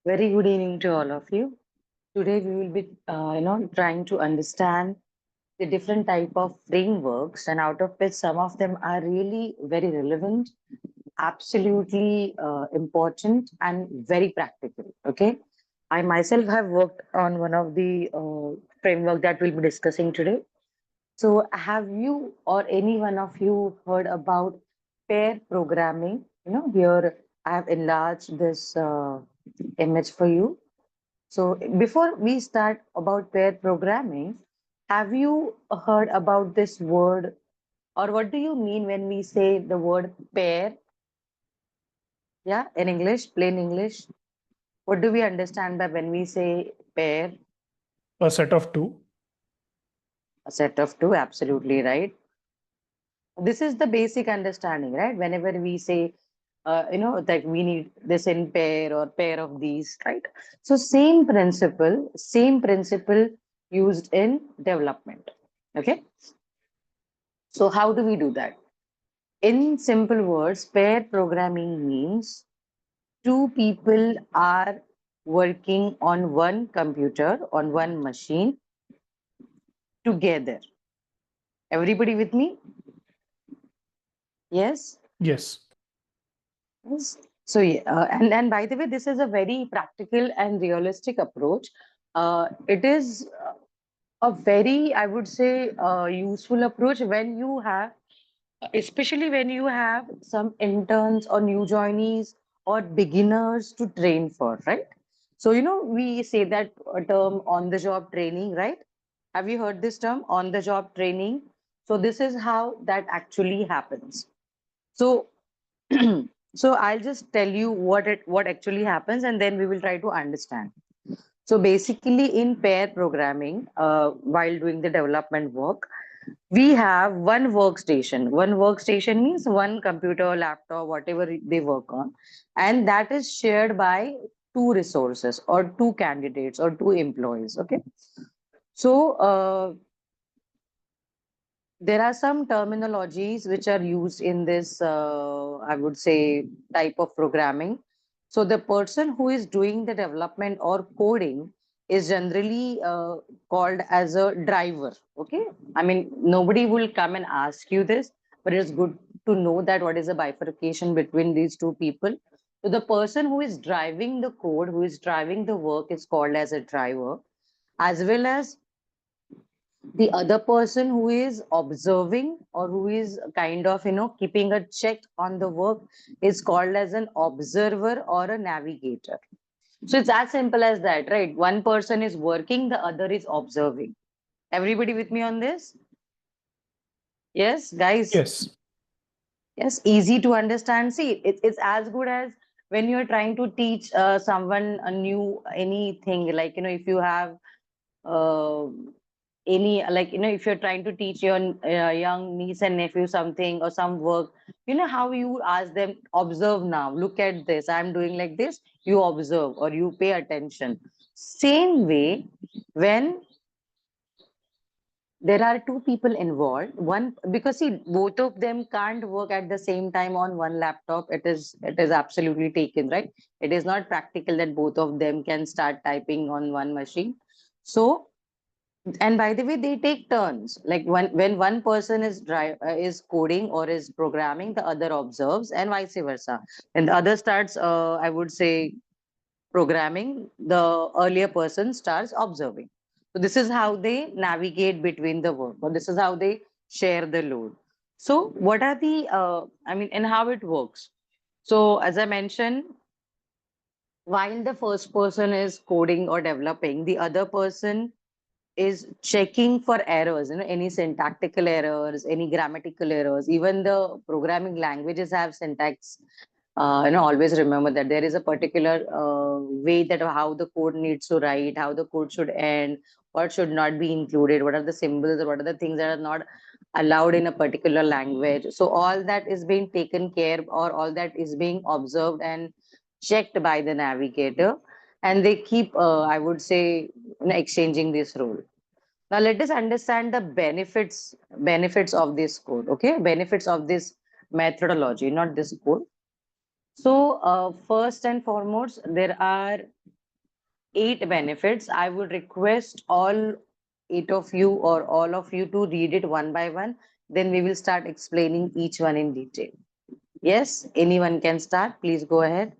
Very good evening to all of you. Today we will be, trying to understand the different type of frameworks, and out of which some of them are really very relevant, absolutely important, and very practical. Okay, I myself have worked on one of the framework that we'll be discussing today. So, have you or any one of you heard about pair programming? Here I have enlarged this image for you. So before we start about pair programming, have you heard about this word, or what do you mean when we say the word pair? Yeah, in English, plain English. What do we understand by when we say pair? A set of two. A set of two, absolutely right. This is the basic understanding, right? Whenever we say, that we need this in pair or pair of these, right? So same principle used in development. Okay. So how do we do that? In simple words, pair programming means two people are working on one computer, on one machine together. Everybody with me? Yes? Yes. Yes. So, yeah, and by the way, this is a very practical and realistic approach. It is a very, I would say, useful approach when you have, especially when you have some interns or new joinees or beginners to train for, right? So, we say that term on the job training, right? Have you heard this term on the job training? So, this is how that actually happens. So, so I'll just tell you what actually happens, and then we will try to understand. So basically, in pair programming, while doing the development work, we have one workstation. One workstation means one computer, laptop, whatever they work on, and that is shared by two resources or two candidates or two employees. Okay, so there are some terminologies which are used in this, I would say, type of programming. So the person who is doing the development or coding is generally called as a driver. Okay. I mean, nobody will come and ask you this, but it's good to know that what is the bifurcation between these two people. So the person who is driving the code, who is driving the work, is called as a driver, as well as the other person who is observing or who is kind of keeping a check on the work is called as an observer or a navigator. So it's as simple as that, right? One person is working, the other is observing. Everybody with me on this? Yes, guys. Yes. Yes, easy to understand. See, it's as good as when you're trying to teach someone a new anything, like if you have uh, any, like if you're trying to teach your young niece and nephew something or some work, how you ask them, observe now, look at this, I'm doing like this, you observe or you pay attention. Same way, when there are two people involved, one, because see, both of them can't work at the same time on one laptop. It is absolutely taken, right? It is not practical that both of them can start typing on one machine. So, and by the way, they take turns. Like when one person is coding or is programming, the other observes, and vice versa. And the other starts, I would say, programming, the earlier person starts observing. So this is how they navigate between the work, or this is how they share the load. So what are the, I mean, and how it works? So as I mentioned, while the first person is coding or developing, the other person is checking for errors, any syntactical errors, any grammatical errors. Even the programming languages have syntax. Always remember that there is a particular way that how the code needs to write, how the code should end, what should not be included, what are the symbols, or what are the things that are not allowed in a particular language. So all that is being taken care, or all that is being observed and checked by the navigator, and they keep, I would say, exchanging this role. Now let us understand the benefits of this code. Okay, benefits of this methodology, not this code. So first and foremost, there are 8 benefits. I would request all 8 of you or all of you to read it one by one. Then we will start explaining each one in detail. Yes, anyone can start. Please go ahead.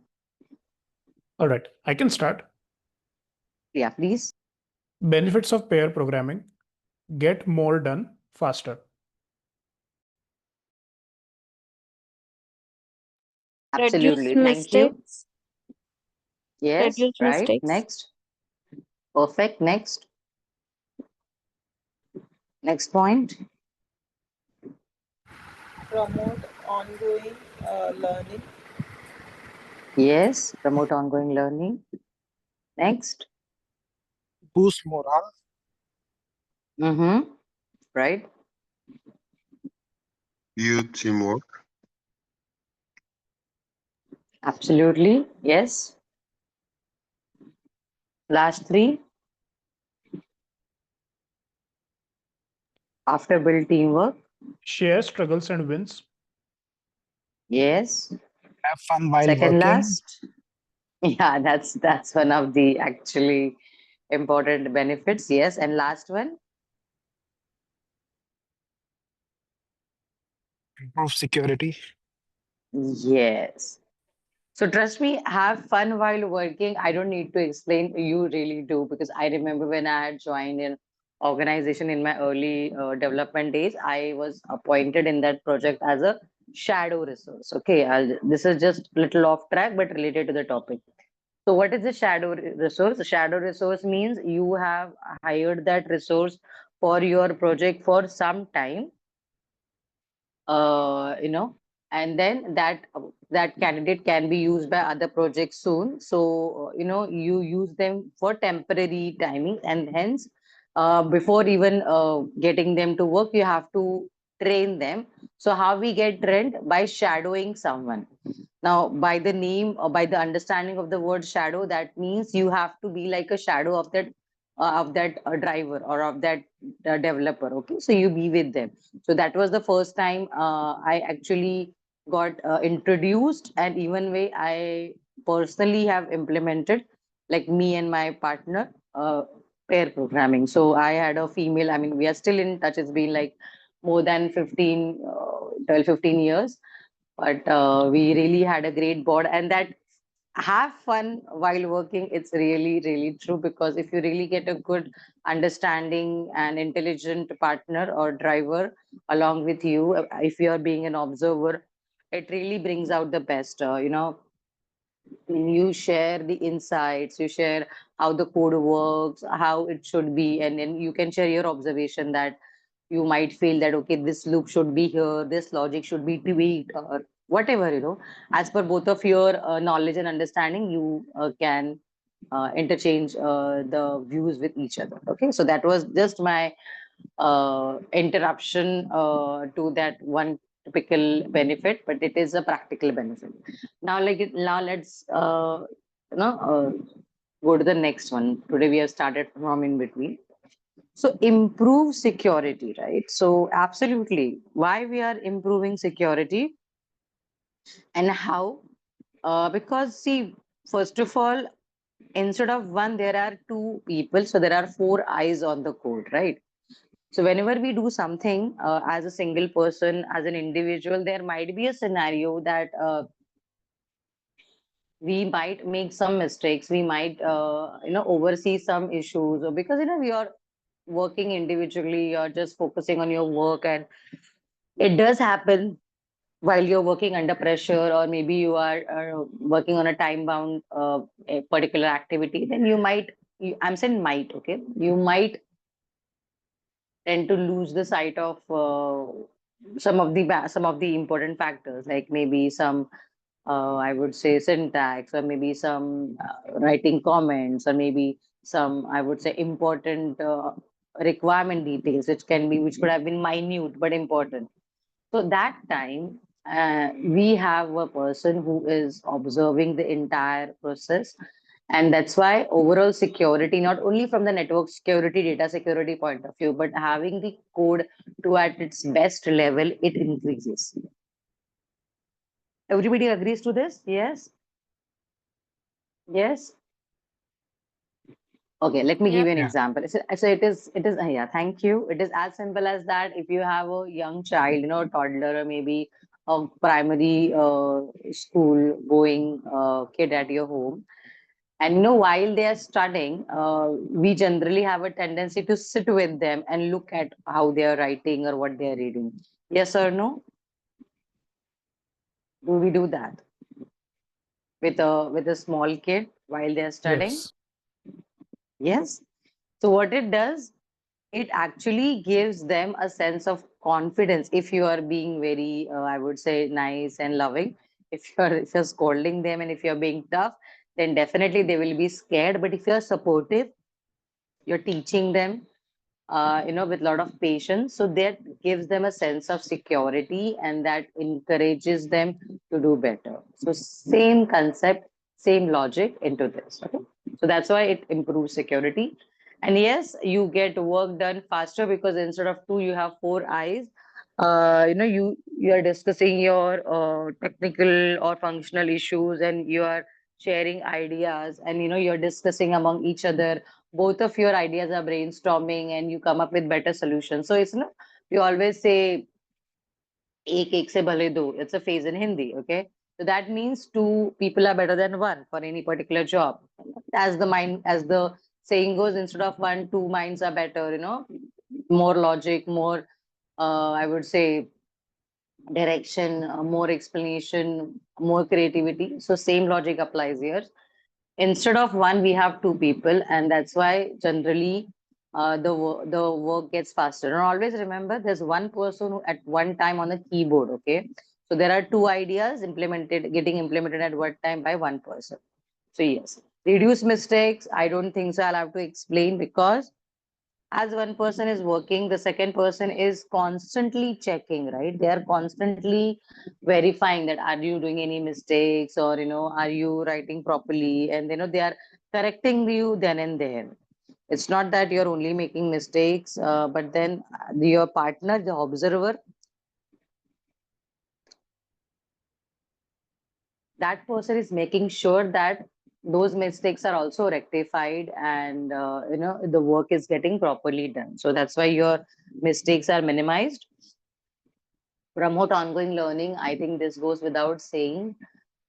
All right, I can start. Yeah, please. Benefits of pair programming: get more done faster. Reduce Absolutely. Thank you. mistakes. Yes, Reduce right. mistakes. Next. Perfect. Next. Next point. Promote ongoing learning. Yes, promote ongoing learning. Next. Boost morale. Mm-hmm. Right. Build teamwork. Absolutely. Yes. Last three. After build teamwork. Share struggles and wins. Yes. Have fun while Second working. last. Yeah, that's one of the actually important benefits. Yes. And last one. Improve security. Yes. So trust me, have fun while working. I don't need to explain. You really do, because I remember when I had joined an organization in my early development days, I was appointed in that project as a shadow resource. Okay, this is just little off track, but related to the topic. So what is the resource? Shadow resource means you have hired that resource for your project for some time, you know, and then that candidate can be used by other projects soon. So you use them for temporary timing, and hence before even getting them to work, you have to train them. So how we get trained? By shadowing someone. Now, by the name or by the understanding of the word shadow, that means you have to be like a shadow of that driver or of that developer. Okay, so you be with them. So that was the first time I actually got introduced, and even way I personally have implemented, like me and my partner, pair programming. So I had a female. I mean, we are still in touch. It's been like more than 12, 15 years, but we really had a great board, and that have fun while working, it's really really true, because if you really get a good understanding and intelligent partner or driver along with you, if you are being an observer, it really brings out the best. You share the insights, you share how the code works, how it should be, and then you can share your observation that you might feel that okay, this loop should be here, this logic should be tweaked, or whatever, as per both of your knowledge and understanding, you can interchange the views with each other. Okay, so that was just my interruption to that one typical benefit, but it is a practical benefit. Now let's go to the next one. Today we have started from in between. So improve security, right? So absolutely, why we are improving security and how? Because see, first of all, instead of one, there are two people, so there are four eyes on the code, right? So whenever we do something as a single person, as an individual, there might be a scenario that we might make some mistakes, we might oversee some issues, or because we are working individually, you're just focusing on your work, and it does happen while you're working under pressure, or maybe you are working on a time bound a particular activity, then I'm saying might, okay, you might tend to lose the sight of some of the important factors, like maybe some I would say syntax, or maybe some writing comments, or maybe some, I would say, important requirement details, which could have been minute but important. So that time, we have a person who is observing the entire process. And that's why overall security, not only from the network security, data security point of view, but having the code to at its best level, it increases. Everybody agrees to this? Yes? Yes? Okay, let me give you an Yeah. example. So it is, yeah, thank you. It is as simple as that. If you have a young child, a toddler, or maybe a primary school going kid at your home, and while they are studying, we generally have a tendency to sit with them and look at how they are writing or what they are reading. Yes or no? Do we do that with a small kid while they are studying? Yes. Yes. So what it does, it actually gives them a sense of confidence. If you are being very, I would say, nice and loving, if you're scolding them and if you're being tough, then definitely they will be scared. But if you're supportive, you're teaching them, with a lot of patience. So that gives them a sense of security and that encourages them to do better. So same concept, same logic into this. Okay. So that's why it improves security. And yes, you get work done faster because instead of two, you have four eyes. You are discussing your technical or functional issues, and you are sharing ideas, and you're discussing among each other. Both of your ideas are brainstorming and you come up with better solutions. So it's we always say ek ek se bhale do. It's a phrase in Hindi. Okay, so that means two people are better than one for any particular job. As the saying goes, instead of one, two minds are better. More logic, more I would say direction, more explanation, more creativity. So same logic applies here. Instead of one, we have two people, and that's why generally the work gets faster. And always remember, there's one person who at one time on the keyboard. Okay, so there are two ideas getting implemented at one time by one person. So yes, reduce mistakes. I don't think so. I'll have to explain because as one person is working, the second person is constantly checking, right? They are constantly verifying that are you doing any mistakes, or are you writing properly, and they are correcting you then and there. It's not that you're only making mistakes, but then your partner, the observer, that person is making sure that those mistakes are also rectified, and the work is getting properly done. So that's why your mistakes are minimized. Promote ongoing learning. I think this goes without saying.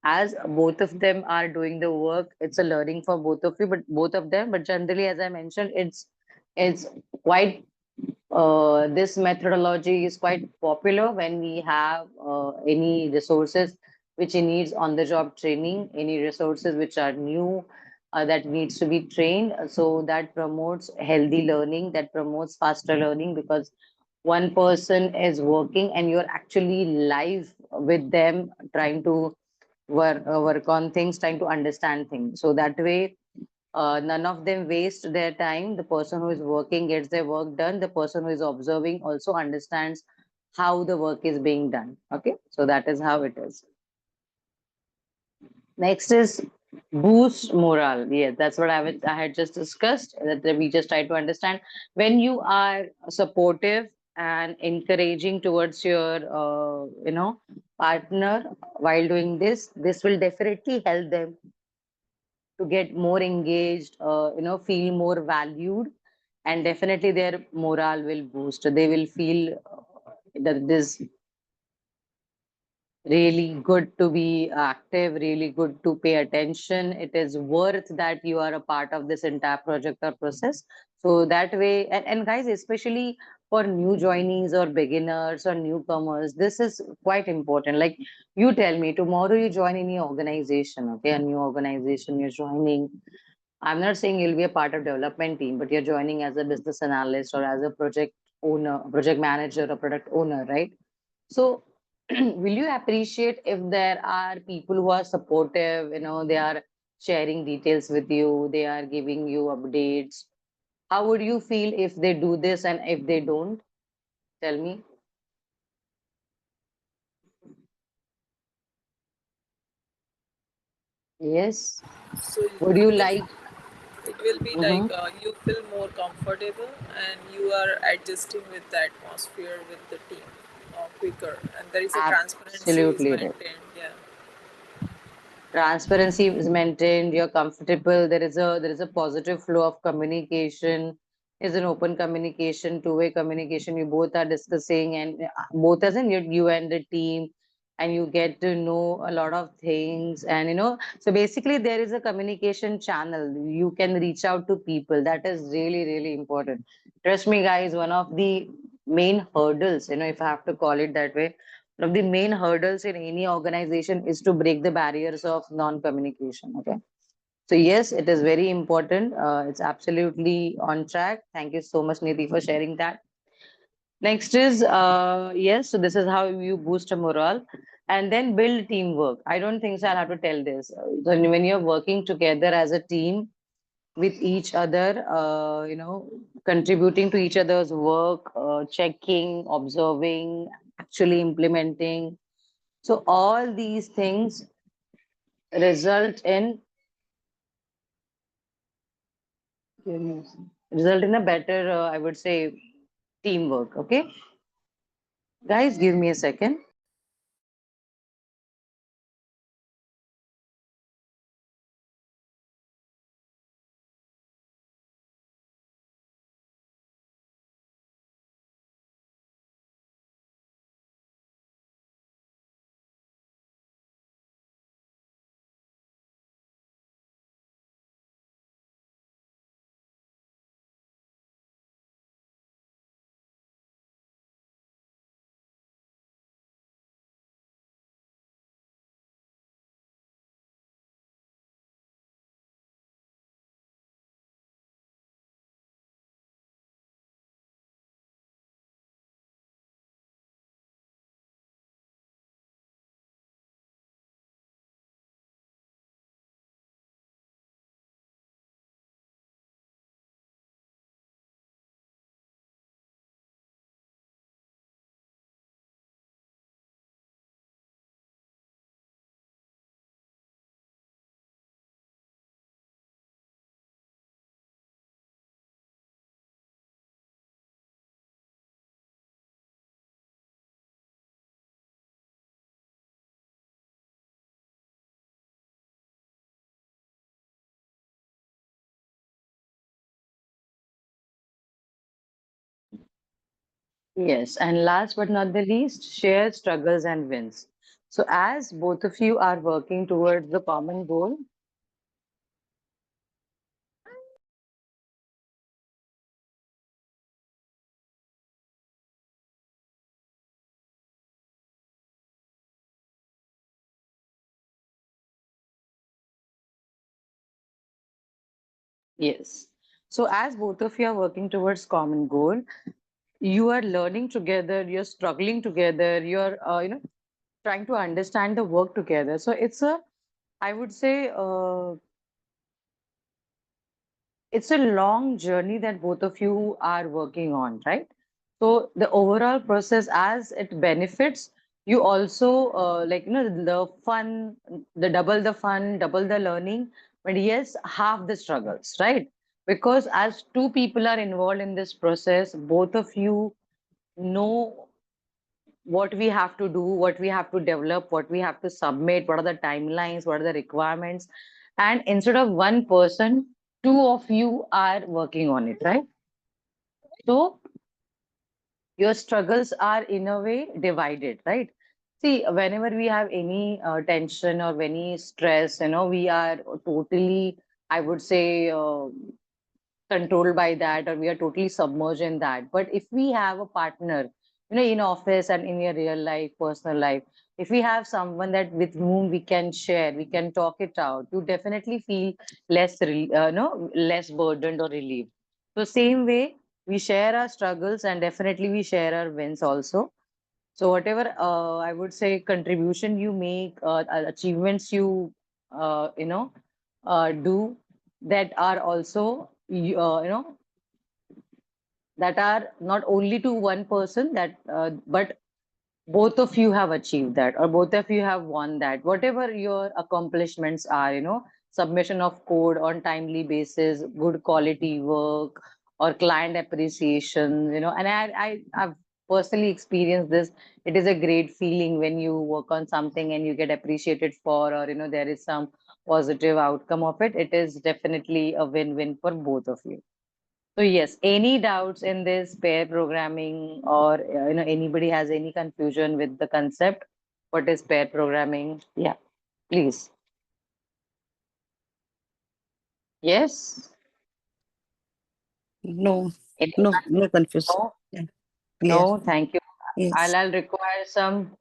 As both of them are doing the work, it's a learning for both of you, but both of them. But generally, as I mentioned, it's quite this methodology is quite popular when we have any resources which needs on the job training, any resources which are new, that needs to be trained. So that promotes healthy learning, that promotes faster learning, because one person is working and you're actually live with them, trying to work on things, trying to understand things. So that way, none of them waste their time. The person who is working gets their work done. The person who is observing also understands how the work is being done. Okay, so that is how it is. Next is boost morale. Yes, that's what I had just discussed. That we just try to understand when you are supportive and encouraging towards your partner while doing this. This will definitely help them to get more engaged, feel more valued, and definitely their morale will boost. They will feel that it is really good to be active, really good to pay attention. It is worth that you are a part of this entire project or process. So that way, and guys, especially for new joinees or beginners or newcomers, this is quite important. Like, you tell me, tomorrow you join any organization, okay, a new organization you're joining. I'm not saying you'll be a part of development team, but you're joining as a business analyst or as a project owner, project manager, or product owner, right? So, will you appreciate if there are people who are supportive, they are sharing details with you, they are giving you updates? How would you feel if they do this and if they don't? Tell me. Yes. So Would you it, like? it will be like Mhm. you feel more comfortable and you are adjusting with the atmosphere with the team quicker, and there is a transparency is Absolutely right. maintained. Yeah. transparency is maintained, you're comfortable, there is a positive flow of communication, is an open communication, two-way communication, you both are discussing, and both as in you and the team, and you get to know a lot of things, and so basically there is a communication channel, you can reach out to people. That is really, really important. Trust me guys, one of the main hurdles, if I have to call it that way, one of the main hurdles in any organization is to break the barriers of non-communication. Okay. So yes, it is very important. It's absolutely on track. Thank you so much, Nidhi, for sharing that. Next is, yes, so this is how you boost a morale and then build teamwork. I don't think so I'll have to tell this. So when you're working together as a team with each other, contributing to each other's work, checking, observing, actually implementing. So all these things result in a better, I would say, teamwork. Okay, guys, give me a second. Yes, and last but not the least, share struggles and wins. So as both of you are working towards the common goal, yes. So as both of you are working towards common goal, you are learning together, you're struggling together, you're trying to understand the work together. So it's a, I would say, it's a long journey that both of you are working on, right? So the overall process, as it benefits, you also the fun, the fun, double the learning, but yes, half the struggles, right? Because as two people are involved in this process, both of you know what we have to do, what we have to develop, what we have to submit, what are the timelines, what are the requirements. And instead of one person, two of you are working on it, right? So your struggles are in a way divided, right? See, whenever we have any tension or any stress, we are totally, I would say, controlled by that, or we are totally submerged in that. But if we have a partner, in office and in your real life, personal life, if we have someone that with whom we can share, we can talk it out, you definitely feel less no, less burdened or relieved. So same way, we share our struggles and definitely we share our wins also. So whatever I would say contribution you make, achievements you do, that are also that are not only to one person, that but both of you have achieved that, or both of you have won that, whatever your accomplishments are, submission of code on timely basis, good quality work, or client appreciation, and I've personally experienced this. It is a great feeling when you work on something and you get appreciated for, or there is some positive outcome of it. It is definitely a win-win for both of you. So yes, any doubts in this pair programming, or anybody has any confusion with the concept? What is pair programming? Yeah, please. Yes. No, Anyone? no confused. No. Yeah, clear. No. Thank you. Yes. I'll require some.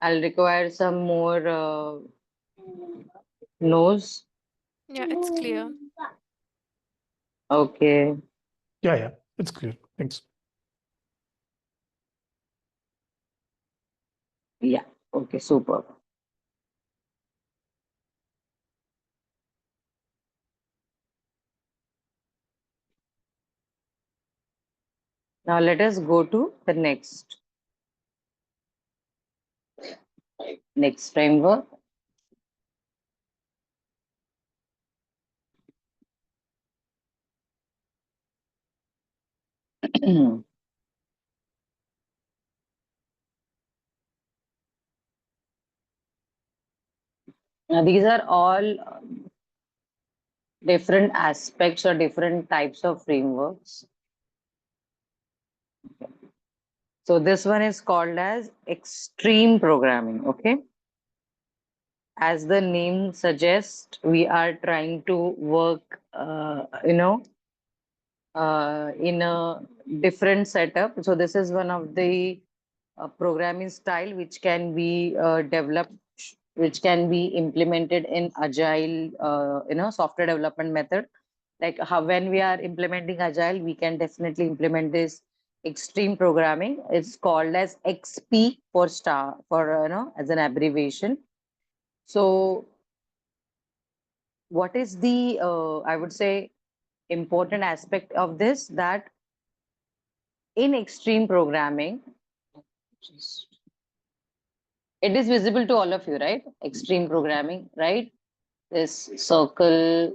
I'll require some more no's. Yeah, it's clear. Okay. Yeah, it's clear. Thanks. Yeah. Okay. Super. Now let us go to the next framework. Now these are all different aspects or different types of frameworks. So this one is called as extreme programming. Okay. As the name suggests, we are trying to work, in a different setup. So this is one of the programming style which can be developed, which can be implemented in agile, software development method. Like how when we are implementing agile, we can definitely implement this extreme programming. It's called as XP for star, for as an abbreviation. So what is the I would say important aspect of this, that in extreme programming, it is visible to all of you, right? Extreme programming, right? This circle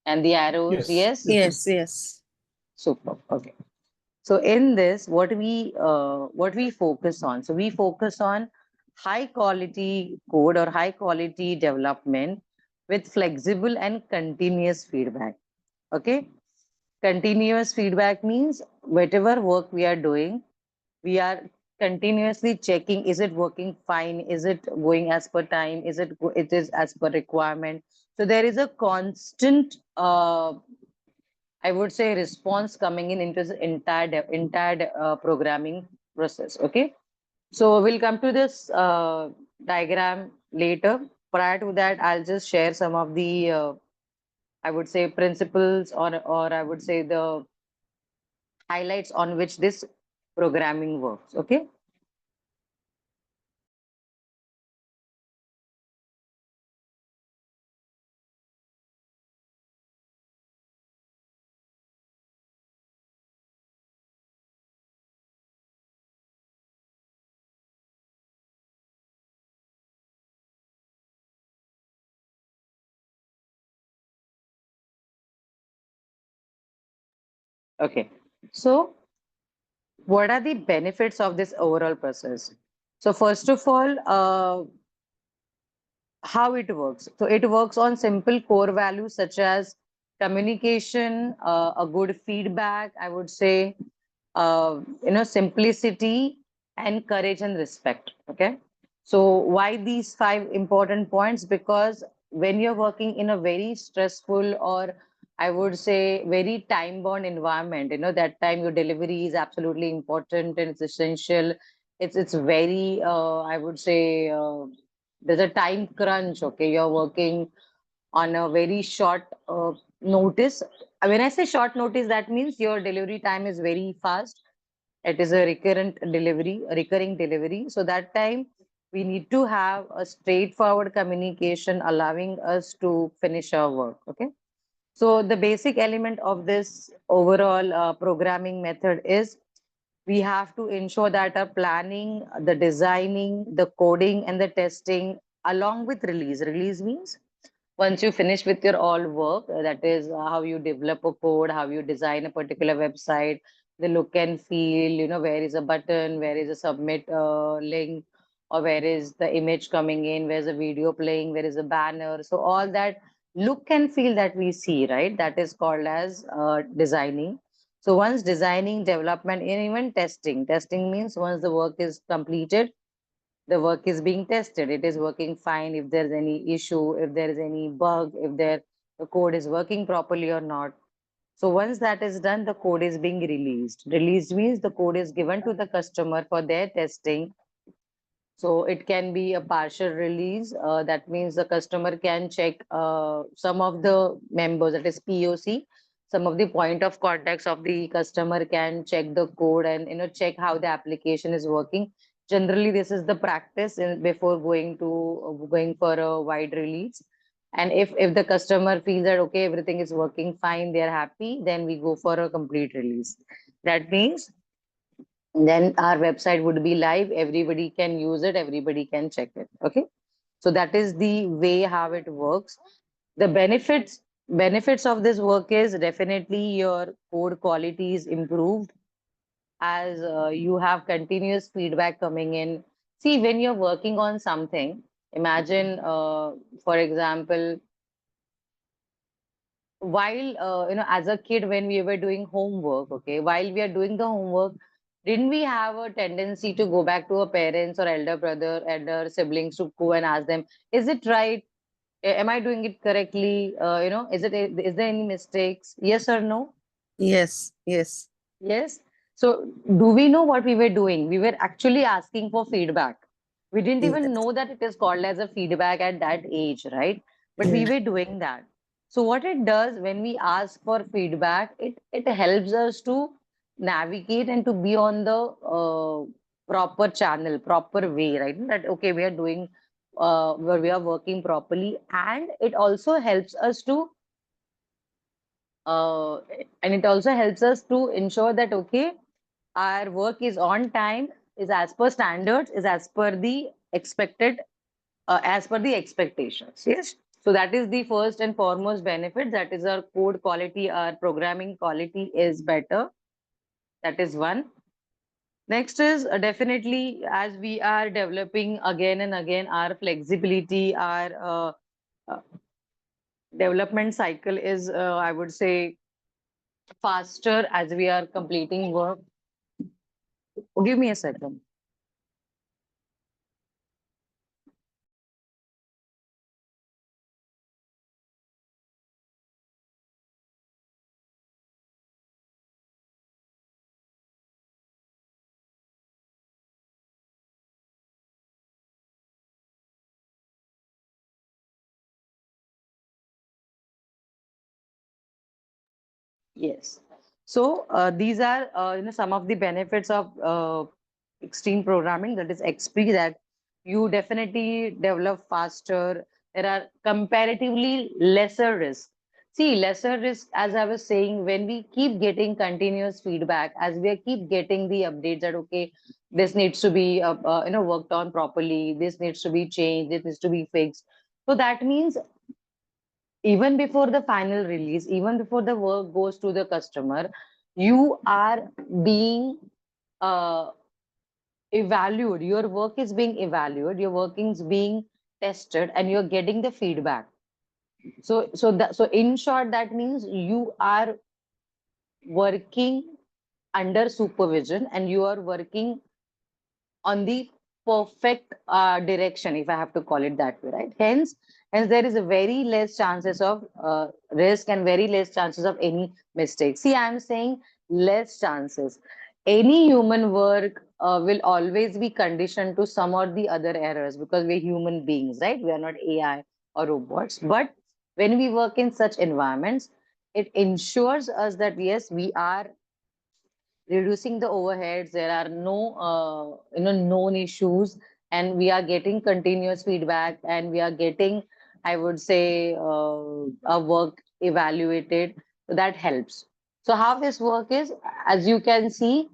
and the arrows. Yes. Yes. Super. Okay. So in this, what we focus on? So we focus on high quality code or high quality development with flexible and continuous feedback. Okay. Continuous feedback means whatever work we are doing, we are continuously checking, is it working fine, is it going as per time, it is as per requirement. So there is a constant I would say response coming in into the entire programming process. Okay, so we'll come to this diagram later. Prior to that, I'll just share some of the I would say principles, or I would say the highlights on which this programming works. Okay. Okay. So what are the benefits of this overall process? So first of all, how it works. So it works on simple core values such as communication, a good feedback, I would say, simplicity and courage and respect. Okay. So why these five important points? Because when you're working in a very stressful, or I would say very time bound environment, that time your delivery is absolutely important and it's essential. It's very, I would say, there's a time crunch. Okay. You're working on a very short notice. When I say short notice, that means your delivery time is very fast. It is a recurring delivery. So that time we need to have a straightforward communication allowing us to finish our work. Okay. So the basic element of this overall programming method is we have to ensure that our planning, the designing, the coding, and the testing, along with release. Release means once you finish with your all work, that is how you develop a code, how you design a particular website, the look and feel, where is a button, where is a submit link, or where is the image coming in, where's a video playing, where is a banner. So all that look and feel that we see, right? That is called as designing. So once designing, development, and even testing means once the work is completed, the work is being tested. It is working fine. If there's any issue, if there is any bug, if the code is working properly or not. So once that is done, the code is being released. Released means the code is given to the customer for their testing. So it can be a partial release. That means the customer can check some of the members, that is POC, some of the point of contacts of the customer can check the code and check how the application is working. Generally, this is the practice before going for a wide release. And if the customer feels that okay, everything is working fine, they're happy, then we go for a complete release. That means then our website would be live, everybody can use it, everybody can check it. Okay, so that is the way how it works. The benefits of this work is definitely your code quality is improved, as you have continuous feedback coming in. See, when you're working on something, imagine for example, while as a kid, when we were doing homework, okay, while we are doing the homework, didn't we have a tendency to go back to our parents or elder brother, elder siblings, to go and ask them, is it right? Am I doing it correctly? Is there any mistakes? Yes or no? Yes. Yes. Yes. So do we know what we were doing? We were actually asking for feedback. We didn't even Yes. know that it is called as a feedback at that age, right? But we Yeah. were doing that. So what it does when we ask for feedback, it helps us to navigate and to be on the proper channel, proper way, right? That okay, we are doing where we are working properly, and it also helps us to uh, and it also helps us to ensure that okay, our work is on time, is as per standards, is as per the expected, as per the expectations. Yes. So that is the first and foremost benefit. That is our code quality, our programming quality is better. That is one. Next is definitely as we are developing again and again, our flexibility, our uh, development cycle is, I would say, faster as we are completing work. Give me a second. Yes. So these are some of the benefits of extreme programming, that is XP, that you definitely develop faster. There are comparatively lesser risks. See, lesser risk, as I was saying, when we keep getting continuous feedback, as we keep getting the updates that okay, this needs to be worked on properly, this needs to be changed, this needs to be fixed. So that means even before the final release, even before the work goes to the customer, you are being uh, evaluated. Your work is being evaluated, your work is being tested, and you're getting the feedback. So in short, that means you are working under supervision and you are working on the perfect direction, if I have to call it that way, right? Hence there is a very less chances of risk and very less chances of any mistake. See, I'm saying less chances. Any human work will always be conditioned to some or the other errors, because we're human beings, right? We are not AI or robots. But when we work in such environments, it ensures us that yes, we are reducing the overheads, there are no known issues, and we are getting continuous feedback, and we are getting, I would say, our work evaluated. So that helps. So how this work is, as you can see,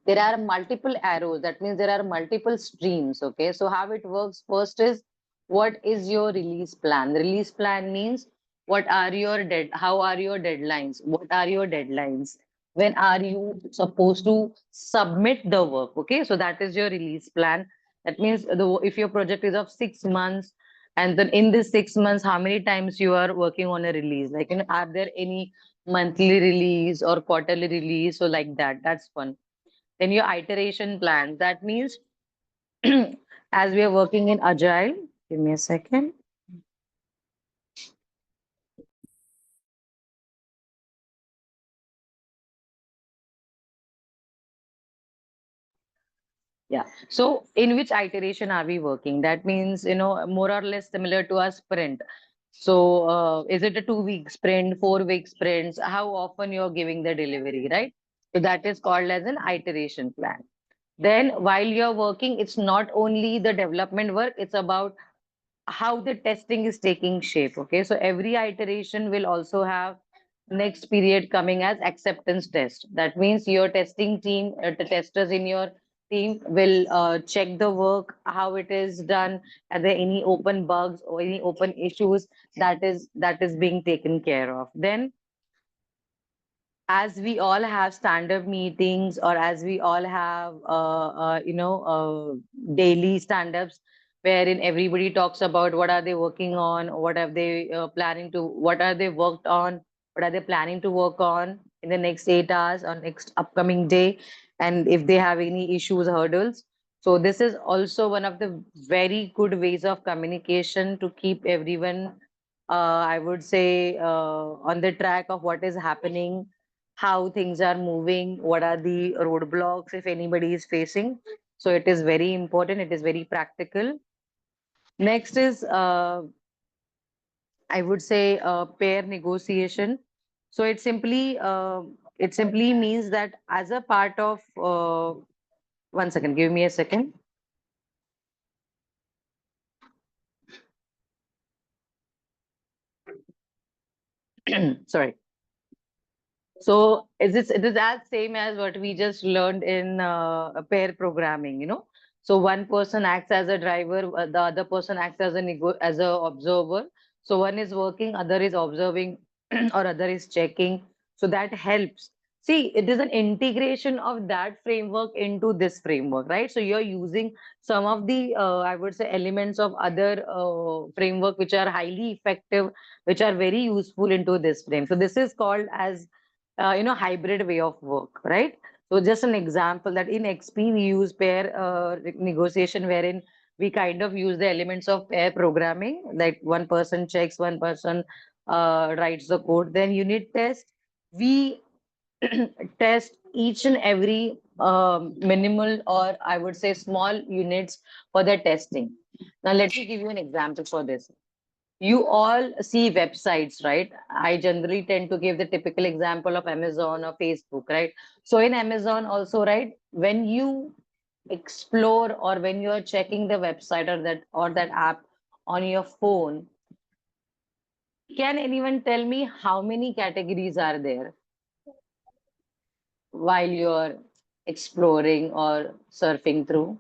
there are multiple arrows. That means there are multiple streams. Okay, so how it works, first is, what is your release plan? The release plan means what are your how are your deadlines, what are your deadlines? when are you supposed to submit the work. Okay, so that is your release plan. That means if your project is of 6 months, and then in this 6 months, how many times you are working on a release, like, are there any monthly release or quarterly release, so like that, that's fun. Then your iteration plan, that means as we are working in agile, give me a second. Yeah. So in which iteration are we working? That means, more or less similar to a sprint. So is it a 2 week sprint, 4 week sprints? How often you're giving the delivery, right? So that is called as an iteration plan. Then while you're working, it's not only the development work, it's about how the testing is taking shape. Okay, so every iteration will also have next period coming as acceptance test. That means your testing team, the testers in your team will check the work, how it is done, are there any open bugs or any open issues, that is being taken care of. Then as we all have stand-up meetings, or as we all have daily stand-ups, wherein everybody talks about what are they working on, what are they planning to, what are they worked on, what are they planning to work on in the next 8 hours or next upcoming day, and if they have any issues, hurdles. So this is also one of the very good ways of communication to keep everyone, I would say, on the track of what is happening, how things are moving, what are the roadblocks if anybody is facing. So it is very important, it is very practical. Next is, I would say, pair negotiation. So it simply means that as a part of, one second, give me a second. Sorry. So it is as same as what we just learned in pair programming. So one person acts as a driver, the other person acts as a observer. So one is working, other is observing, or other is checking. So that helps. See, it is an integration of that framework into this framework, right? So you're using some of the, I would say, elements of other framework which are highly effective, which are very useful into this frame. So this is called as hybrid way of work, right? So just an example that in XP we use pair negotiation, wherein we kind of use the elements of pair programming, like one person checks, one person writes the code. Then unit test, we test each and every minimal, or I would say small units for the testing. Now let me give you an example for this. You all see websites, right? I generally tend to give the typical example of Amazon or Facebook, right? So in Amazon also, right, when you explore, or when you're checking the website, or that app on your phone, can anyone tell me how many categories are there while you're exploring or surfing through?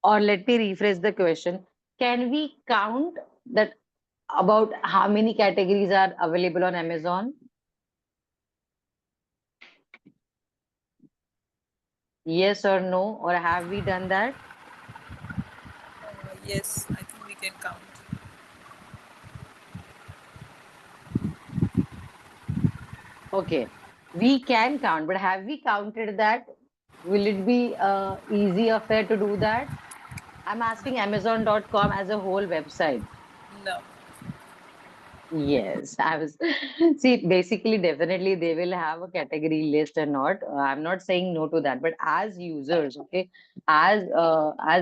Or let me rephrase the question. Can we count that about how many categories are available on Amazon? Yes or no? Or have we done that? Yes, I think we can count. Okay. We can count, but have we counted that? Will it be easy affair to do that? I'm asking Amazon.com as a whole website. No. Yes, I was. See, basically, definitely they will have a category list or not. I'm not saying no to that, but as users, okay, as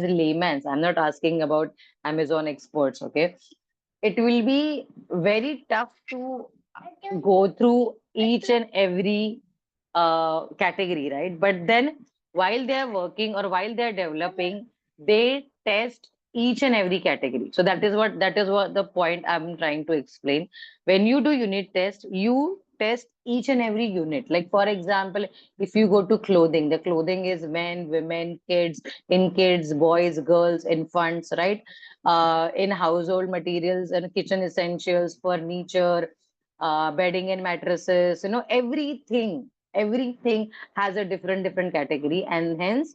laymen, I'm not asking about Amazon experts, okay. It will be very tough to go through each and every category, right? But then while they are working, or while they are developing, they test each and every category. So that is what the point I'm trying to explain. When you do unit test, you test each and every unit. Like for example, if you go to clothing, the clothing is men, women, kids, in kids, boys, girls, infants, right? In household materials and kitchen essentials, furniture, bedding and mattresses, everything has a different category. And hence,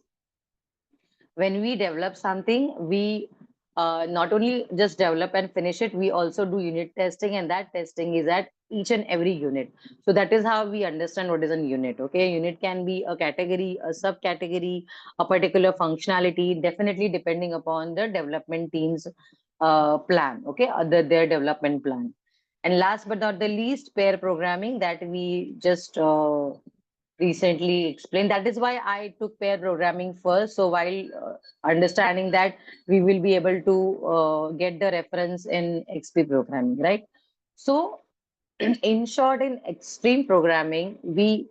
when we develop something, we not only just develop and finish it, we also do unit testing, and that testing is at each and every unit. So that is how we understand what is a unit. Okay, a unit can be a category, a subcategory, a particular functionality, definitely depending upon the development team's plan. Okay, their development plan. And last but not the least, pair programming that we just recently explained. That is why I took pair programming first. So while understanding that, we will be able to get the reference in XP programming, right? So in short, in extreme programming, we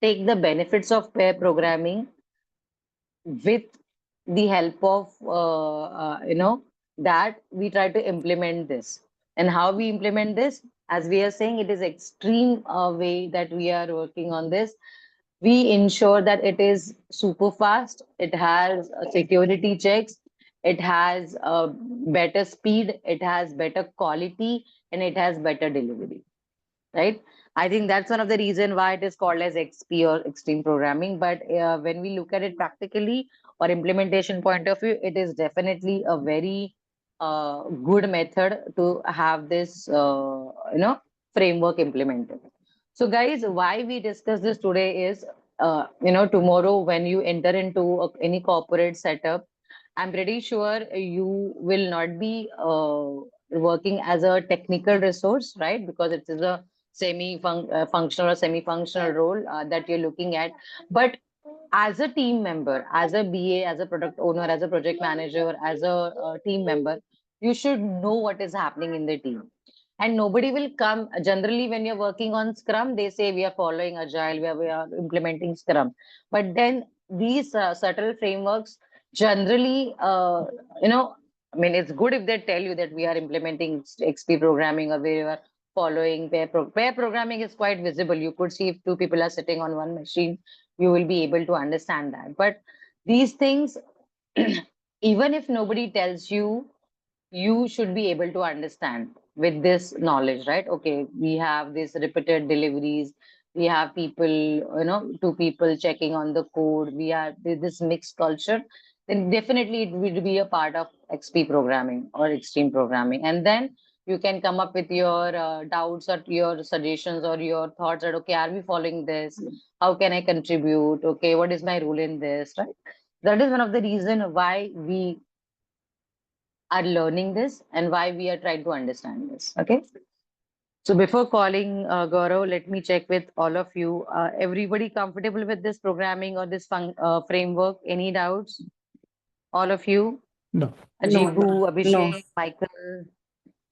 take the benefits of pair programming with the help of that we try to implement this. And how we implement this, as we are saying, it is extreme way that we are working on this. We ensure that it is super fast, it has security checks, it has better speed, it has better quality, and it has better delivery, right? I think that's one of the reason why it is called as XP or extreme programming. But when we look at it practically or implementation point of view, it is definitely a very good method to have this, framework implemented. So guys, why we discuss this today is, tomorrow when you enter into any corporate setup, I'm pretty sure you will not be working as a technical resource, right? Because it is a functional or semi-functional role that you're looking at. But as a team member, as a BA, as a product owner, as a project manager, as a team member, you should know what is happening in the team. And nobody will come. Generally, when you're working on Scrum, they say we are following Agile, we are implementing Scrum. But then these subtle frameworks generally, I mean, it's good if they tell you that we are implementing XP programming or we are following pair programming is quite visible. You could see if two people are sitting on one machine, you will be able to understand that. But these things, even if nobody tells you, you should be able to understand with this knowledge, right? Okay, we have this repeated deliveries, we have people, two people checking on the code, we have this mixed culture, then definitely it will be a part of XP programming or extreme programming. And then you can come up with your doubts or your suggestions or your thoughts that, okay, are we following this? How can I contribute? Okay, what is my role in this, right? That is one of the reason why we are learning this and why we are trying to understand this. Okay. So before calling Gaurav, let me check with all of you. Everybody comfortable with this programming or this framework? Any doubts? All of you? No. Ajibu, No. Abhishek, Michael.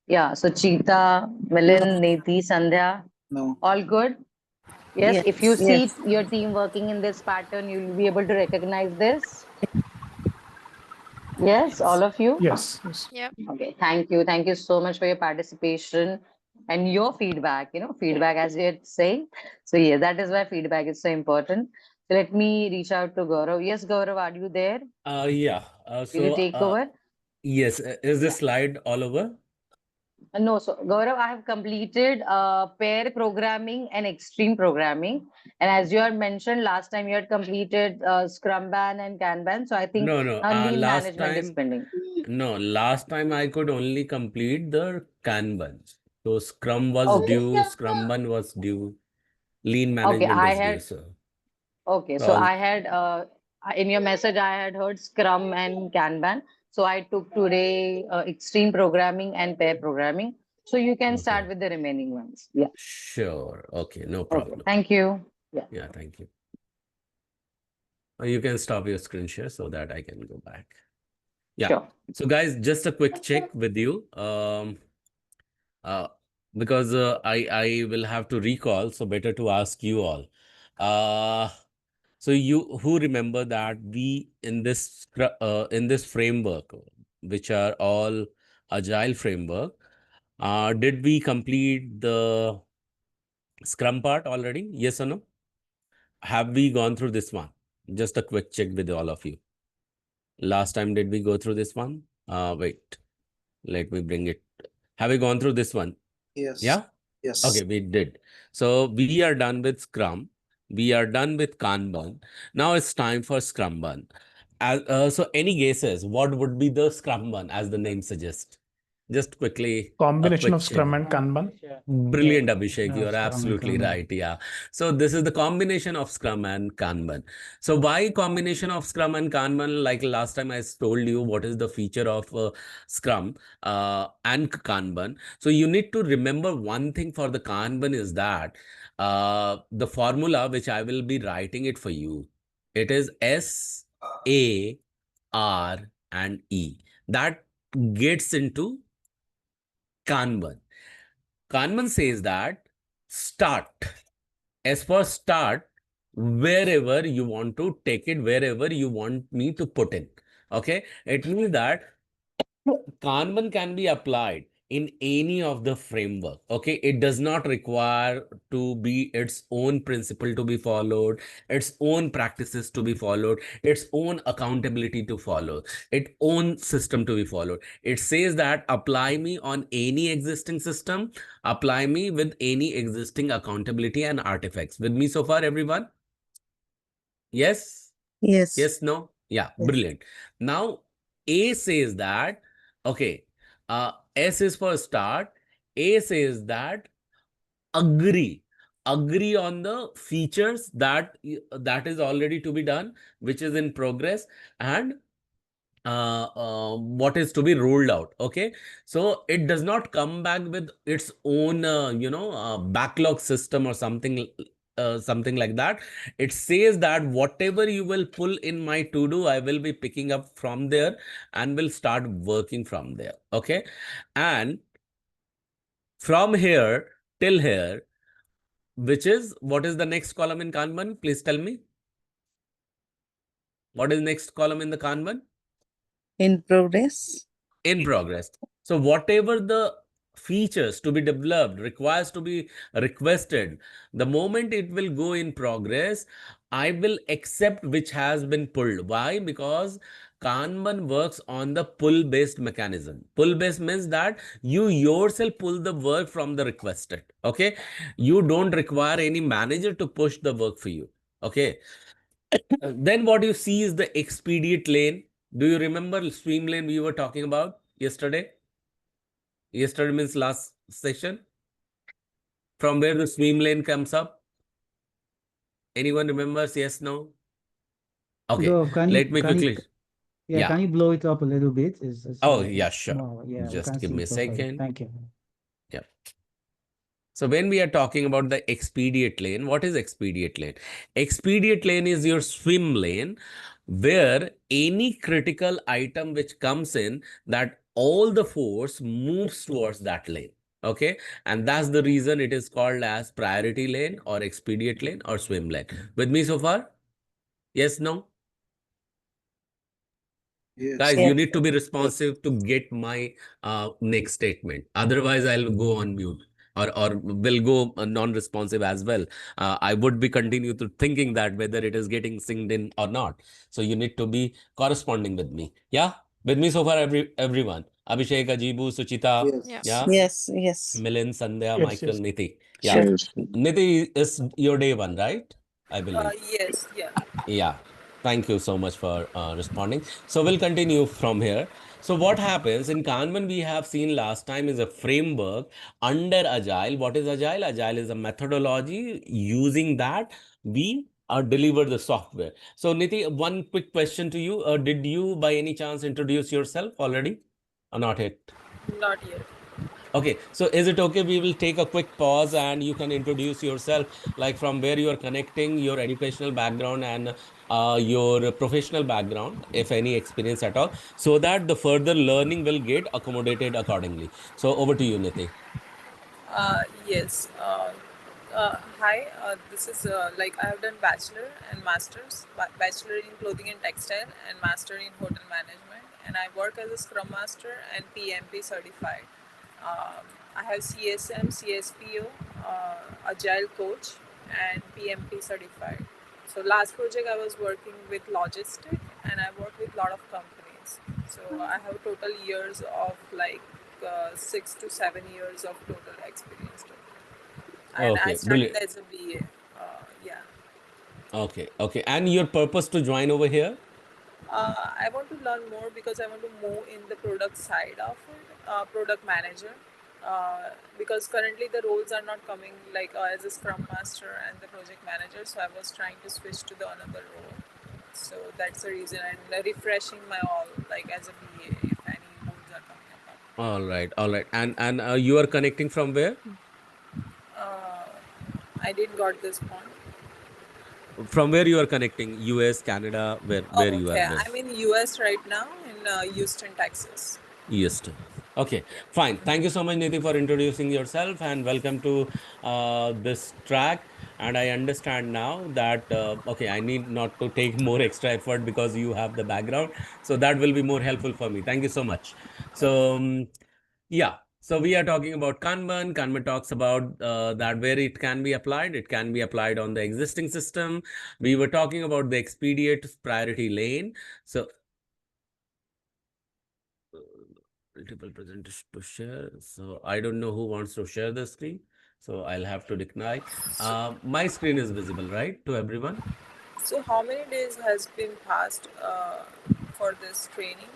Yeah. So Cheeta, Milind, Neti, Sandhya. No. All good? Yes. If you Yes. see Yes. your team working in this pattern, you'll be able to recognize this. Yes, all of you? Yes. Yes. Yep. Okay, thank you. Thank you so much for your participation and your feedback, feedback as we are saying. So yeah, that is why feedback is so important. So let me reach out to Gaurav. Yes, Gaurav, are you there? Yeah. Will you take over? Yes. Is this Yeah. slide all over? No, so Gaurav, I have completed pair programming and extreme programming. And as you had mentioned last time, you had completed Scrumban and Kanban. So I think No, no. now lean Last management is time, pending. no. Last time I could only complete the Kanban. So Scrum was Okay. due, Scrumban was due, Lean Okay, Management I is due. had So Okay, so all I had in your message I had heard Scrum and Kanban. So I took today extreme programming and pair programming. So you can start okay. with the remaining ones. Yeah. Sure. Okay. No Okay. problem. Thank you. Yeah. Yeah. Thank you. You can stop your screen share so that I can go back. Yeah. Sure. So guys, just a quick check with you. Uh, because I will have to recall, so better to ask you all. So you who remember that we in this framework, which are all agile framework, did we complete the Scrum part already? Yes or no? Have we gone through this one? Just a quick check with all of you. Last time, did we go through this one? Wait, let me bring it. Have we gone through this one? Yes. Yeah? Yes. Okay, we did. So we are done with Scrum. We are done with Kanban. Now it's time for Scrumban. So any guesses? What would be the Scrumban as the name suggests? Just quickly, a Combination quick of Scrum and Kanban. Brilliant, Abhishek. You are Scrum and absolutely Kanban. right. Yeah. So this is the combination of Scrum and Kanban. So why combination of Scrum and Kanban? Like last time I told you what is the feature of Scrum and Kanban. So you need to remember one thing for the Kanban is that the formula which I will be writing it for you. It is S, A, R, and E. That gets into Kanban. Kahneman says that start. As for start, wherever you want to take it, wherever you want me to put in. Okay. It means that Kanban can be applied in any of the framework. Okay. It does not require to be its own principle to be followed, its own practices to be followed, its own accountability to follow, its own system to be followed. It says that apply me on any existing system, apply me with any existing accountability and artifacts. With me so far, everyone? Yes? Yes. Yes, no? Yeah, Yes. brilliant. Now, A says that, okay, S is for start. A says that agree. Agree on the features that is already to be done, which is in progress, and what is to be rolled out. Okay, so it does not come back with its own backlog system or something something like that. It says that whatever you will pull in my to do, I will be picking up from there and will start working from there. Okay, and from here till here, which is what is the next column in Kanban? Please tell me. What is next column in the Kanban? In progress. In progress. So whatever the features to be developed requires to be requested, the moment it will go in progress, I will accept which has been pulled. Why? Because Kanban works on the pull based mechanism. Pull based means that you yourself pull the work from the requested. Okay, you don't require any manager to push the work for you. Okay, then what you see is the expedient lane. Do you remember swim lane we were talking about yesterday? Yesterday means last session. From where the swim lane comes up? Anyone remembers? Yes, no? Okay, Go, let me quickly. yeah, Yeah. can you blow it up a little bit? Oh, yeah, sure. Small. Yeah, we Just can't give see me a it properly. second. Thank you. Yeah. So when we are talking about the expedient lane, what is expedient lane? Expedient lane is your swim lane where any critical item which comes in, that all the force moves towards that lane. Okay. And that's the reason it is called as priority lane or expedient lane or swim lane. With me so far? Yes, no? Yes. Guys, Yes. you need to be responsive to get my next statement. Otherwise, I'll go on mute or will go non-responsive as well. I would be continue to thinking that whether it is getting synced in or not. So you need to be corresponding with me. Yeah, with me so far, everyone. Abhishek, Ajibu, Suchita. Yeah. Yeah, Yes. Yes. Milind, Sandhya, Yes, Michael, yes. Niti. Yeah, Sure. Niti is your day one, right? I believe. Yes, yeah. Yeah, thank you so much for responding. So we'll continue from here. So what happens in Kanban we have seen last time is a framework under Agile. What is Agile? Agile is a methodology. Using that, we deliver the software. So Niti, one quick question to you. Did you by any chance introduce yourself already or not yet? Not yet. Okay, so is it okay? We will take a quick pause and you can introduce yourself, like from where you are connecting, your educational background and your professional background, if any experience at all, so that the further learning will get accommodated accordingly. So over to you, Niti. Yes. Hi. This is like I have done bachelor and masters. Bachelor in clothing and textile and master in hotel management. And I work as a Scrum Master and PMP certified. I have CSM, CSPO, Agile Coach, and PMP certified. So last project I was working with logistic, and I work with a lot of companies. So I have total years of like 6 to 7 years of total experience. and I Okay, started brilliant. as a BA. Yeah. Okay. And your purpose to join over here? I want to learn more because I want to move in the product side of it, product manager. Because currently the roles are not coming like as a Scrum Master and the project manager, so I was trying to switch to the another role. So that's the reason, and refreshing my all like as a BA if any roles are coming up. All right. And you are connecting from where? Uh, I didn't got this point. From where you are connecting? US, Canada, where Oh, you are okay. with? I'm in US right now in Houston, Texas. Eastern. Okay, Yeah. fine. Thank you so much, Nidhi, for introducing yourself and welcome to this track. And I understand now that, okay, I need not to take more extra effort because you have the background. So that will be more helpful for me. Thank you so much. So, yeah. So we are talking about Kanban. Kanban talks about that where it can be applied. It can be applied on the existing system. We were talking about the expedient priority lane. So multiple presenters to share. So I don't know who wants to share the screen. So I'll have to decline. My screen is visible, right, to everyone? So how many days has been passed for this training?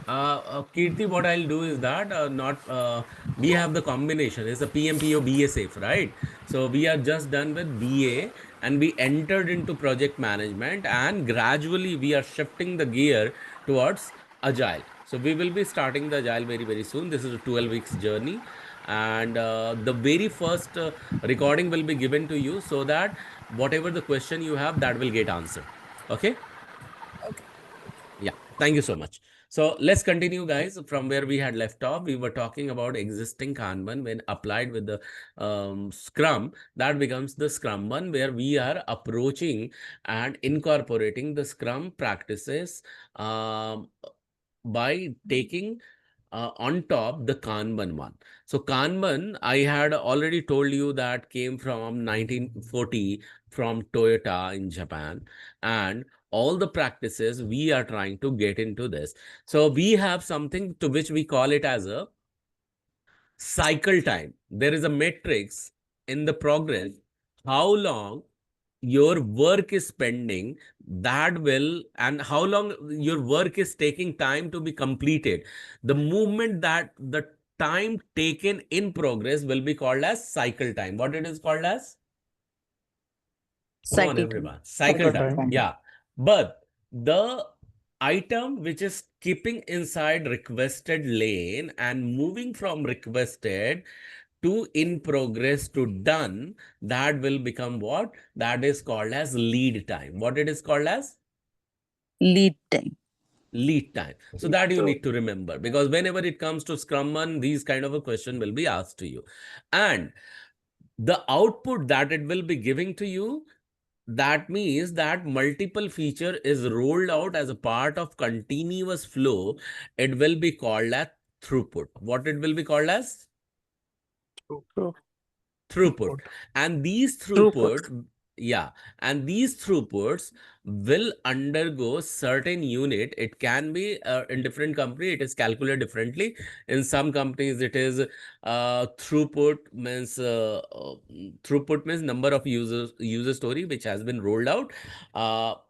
Kirti, what I'll do is that not we have the combination. It's a PMPO BA safe, right? So we are just done with BA and we entered into project management and gradually we are shifting the gear towards Agile. So we will be starting the Agile very, very soon. This is a 12 weeks journey. And the very first recording will be given to you so that whatever the question you have, that will get answered. Okay? Okay. Yeah, thank you so much. So let's continue, guys, from where we had left off. We were talking about existing Kanban when applied with the Scrum. That becomes the Scrum one, where we are approaching and incorporating the Scrum practices by taking on top the Kanban one. So Kanban, I had already told you that came from 1940 from Toyota in Japan, and all the practices we are trying to get into this. So we have something to which we call it as a cycle time. There is a matrix in the progress, how long your work is spending, that will, and how long your work is taking time to be completed. The movement that the time taken in progress will be called as cycle time. What it is called as? Come on, Cycle time. everyone. Cycle Cycle time. time. Yeah. But the item which is keeping inside requested lane and moving from requested to in progress to done, that will become what? That is called as lead time. What it is called as? Lead time. Lead time. So that you need to remember, because whenever it comes to Scrum Run, these kind of a question will be asked to you. And the output that it will be giving to you, that means that multiple feature is rolled out as a part of continuous flow. It will be called as throughput. What it will be called as? True. Throughput. And these Throughput. yeah, and these throughputs will undergo certain unit. It can be in different company, it is calculated differently. In some companies, it is throughput means number of user story which has been rolled out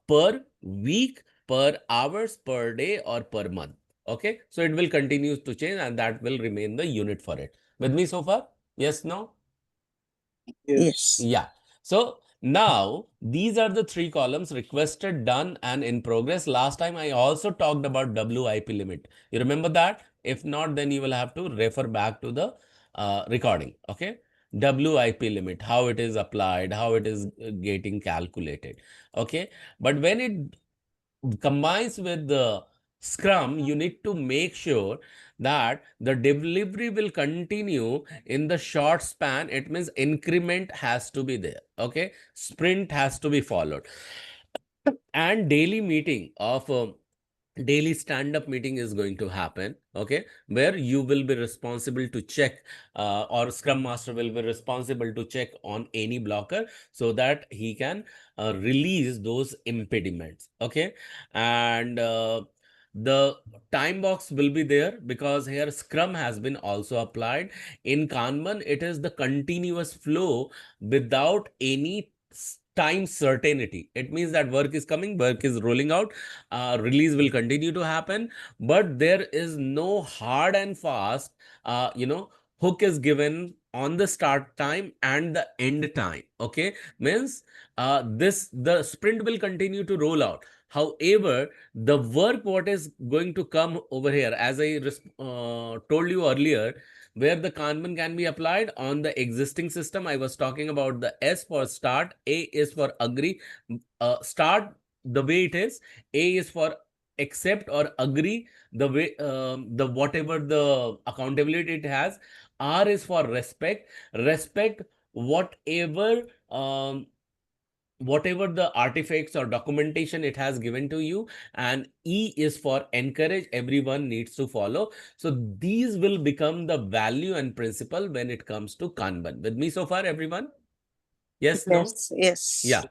per week, per hours, per day, or per month. Okay, so it will continue to change, and that will remain the unit for it. With me so far? Yes, no? Yes. Yeah. So now these are the three columns: requested, done, and in progress. Last time I also talked about WIP limit. You remember that? If not, then you will have to refer back to the recording. Okay. WIP limit, how it is applied, how it is getting calculated. Okay. But when it combines with the Scrum, you need to make sure that the delivery will continue in the short span. It means increment has to be there. Okay. Sprint has to be followed. And daily meeting of daily stand-up meeting is going to happen, okay, where you will be responsible to check or Scrum Master will be responsible to check on any blocker so that he can release those impediments, okay. And the time box will be there because here Scrum has been also applied. In Kanban, it is the continuous flow without any time certainty. It means that work is coming, work is rolling out, release will continue to happen, but there is no hard and fast, hook is given on the start time and the end time. Okay, means the sprint will continue to roll out. However, the work what is going to come over here, as I told you earlier, where the Kanban can be applied on the existing system. I was talking about the S for start, A is for agree, start the way it is, A is for accept or agree the way, the whatever the accountability it has, R is for respect whatever whatever the artifacts or documentation it has given to you, and E is for encourage, everyone needs to follow. So these will become the value and principle when it comes to Kanban. With me so far, everyone? Yes, no? Yes. Yeah,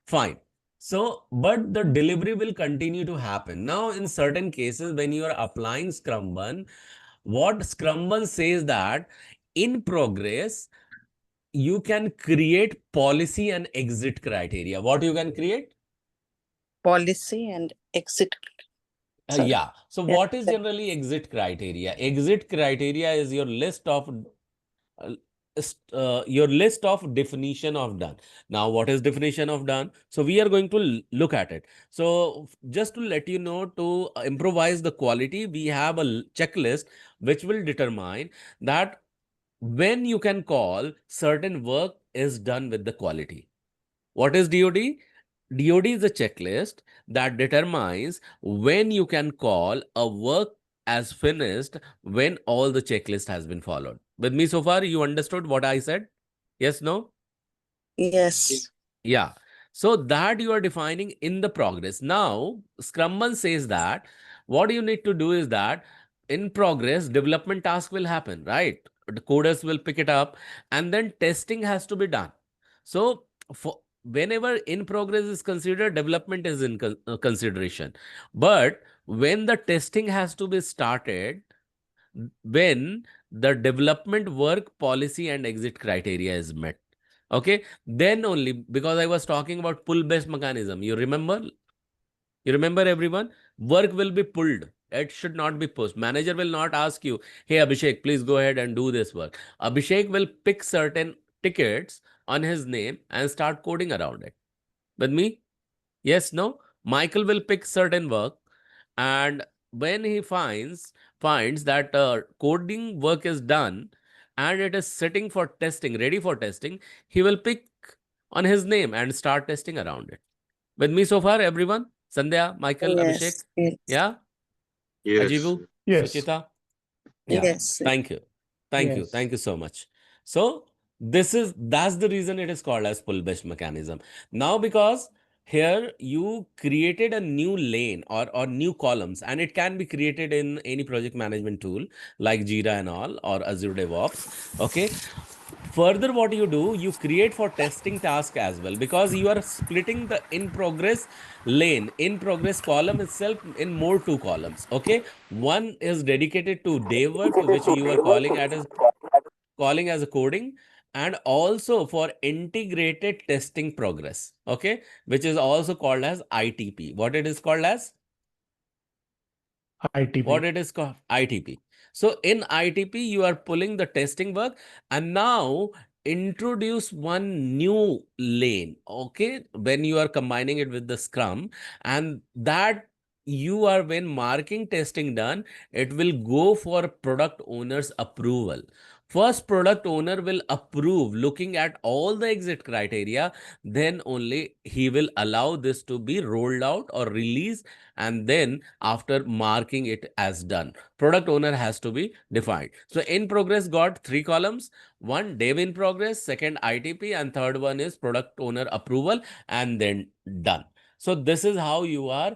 fine. So, but the delivery will continue to happen. Now, in certain cases, when you are applying Scrumban, what Scrumban says that in progress, you can create policy and exit criteria. What you can create? Policy and exit. Sorry. Yeah. So Yeah. what is generally exit criteria? Exit criteria is your list of your list of definition of done. Now, what is definition of done? So we are going to look at it. So just to let you know, to improvise the quality, we have a checklist which will determine that when you can call certain work is done with the quality. What is DOD? DOD is a checklist that determines when you can call a work as finished when all the checklist has been followed. With me so far, you understood what I said? Yes, no? Yes. Yeah. So that you are defining in the progress. Now, Scrumman says that what you need to do is that in progress, development task will happen, right? The coders will pick it up and then testing has to be done. So for whenever in progress is considered, development is in consideration. But when the testing has to be started, when the development work policy and exit criteria is met. Okay, then only, because I was talking about pull based mechanism. You remember? You remember, everyone? Work will be pulled. It should not be pushed. Manager will not ask you, hey, Abhishek, please go ahead and do this work. Abhishek will pick certain tickets on his name and start coding around it. With me? Yes, no? Michael will pick certain work, and when he finds that coding work is done and it is sitting for testing, ready for testing, he will pick on his name and start testing around it. With me so far, everyone? Sandhya, Michael, Abhishek? Yes. Yeah? Yes. Ajivu? Yes. Suchita? Yeah. Yes. Thank you. Thank you. Yes. Thank you so much. So that's the reason it is called as pull-based mechanism. Now, because here you created a new lane or new columns, and it can be created in any project management tool like Jira and all, or Azure DevOps. Okay. Further, what you do, you create for testing task as well, because you are splitting the in progress lane, in progress column itself in more two columns. Okay. One is dedicated to dev work, which you are calling as a coding, and also for integrated testing progress. Okay. Which is also called as ITP. What it is called as? ITP. What it is called? ITP. So in ITP, you are pulling the testing work, and now introduce one new lane. Okay. When you are combining it with the Scrum, and that you are, when marking testing done, it will go for product owner's approval. First, product owner will approve looking at all the exit criteria, then only he will allow this to be rolled out or released, and then after marking it as done, product owner has to be defined. So in progress got three columns: one dev in progress, second ITP, and third one is product owner approval, and then done. So this is how you are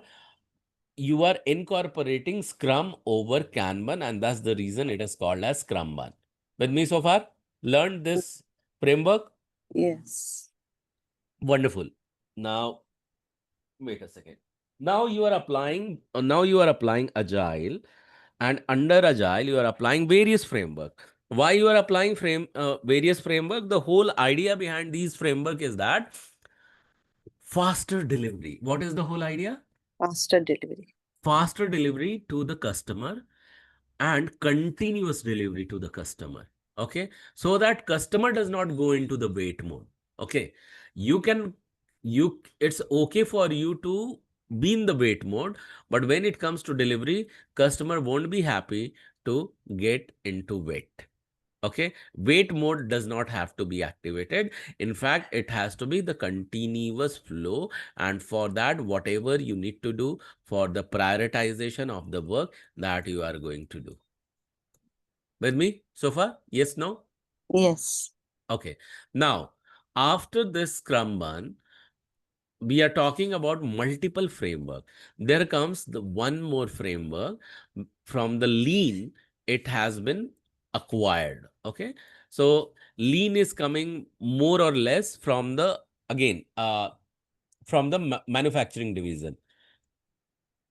incorporating Scrum over Kanban, and that's the reason it is called as Scrumban. With me so far? Learned this framework? Yes. Wonderful. Now, wait a second. Now you are applying Agile, and under Agile you are applying various framework. Why you are applying various framework? The whole idea behind these framework is that faster delivery. What is the whole idea? Faster delivery. Faster delivery to the customer and continuous delivery to the customer. Okay, so that customer does not go into the wait mode. Okay, you can it's okay for you to be in the wait mode, but when it comes to delivery, customer won't be happy to get into wait. Okay, wait mode does not have to be activated. In fact, it has to be the continuous flow, and for that, whatever you need to do for the prioritization of the work that you are going to do. With me so far? Yes, no? Yes. Okay. Now, after this Scrum one, we are talking about multiple framework. There comes the one more framework from the lean. It has been acquired. Okay. So lean is coming more or less from the, again, from the manufacturing division.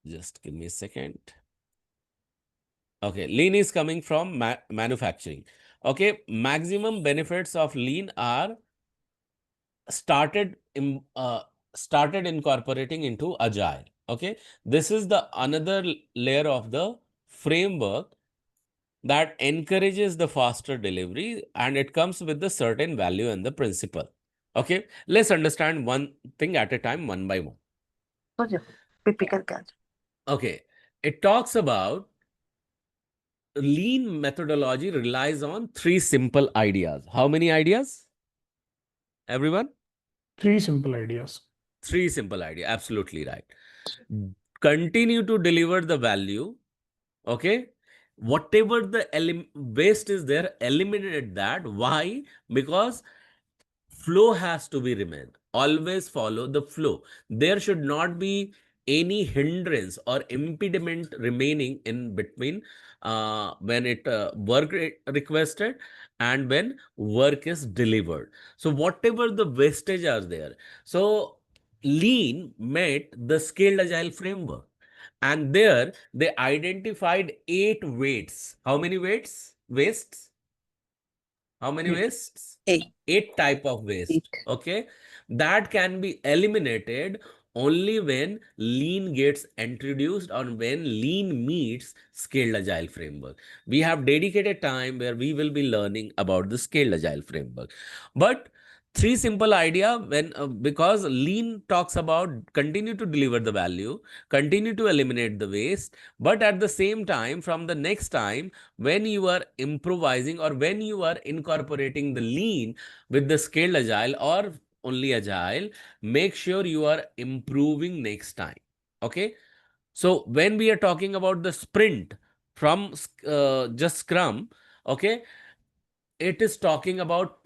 Just give me a second. Okay, lean is coming from manufacturing. Okay, maximum benefits of lean are started started incorporating into Agile. Okay, this is the another layer of the framework that encourages the faster delivery, and it comes with the certain value and the principle. Okay, let's understand one thing at a time, one by one. Okay, it talks about lean methodology relies on three simple ideas. How many ideas? Everyone? 3 simple ideas. Three simple ideas. Absolutely right. Continue to deliver the value. Okay. Whatever the waste is there, eliminate that. Why? Because flow has to be remained. Always follow the flow. There should not be any hindrance or impediment remaining in between when it work requested and when work is delivered. So whatever the wastage are there. So lean met the scaled agile framework, and there they identified 8 weights. How many weights? Wastes? How many 8. wastes? 8. 8 type of waste. 8. Okay, that can be eliminated only when lean gets introduced or when lean meets scaled agile framework. We have dedicated time where we will be learning about the scaled agile framework. But three simple idea, when because lean talks about continue to deliver the value, continue to eliminate the waste, but at the same time, from the next time when you are improvising or when you are incorporating the lean with the scaled agile or only agile, make sure you are improving next time. Okay, so when we are talking about the sprint from just Scrum, okay, it is talking about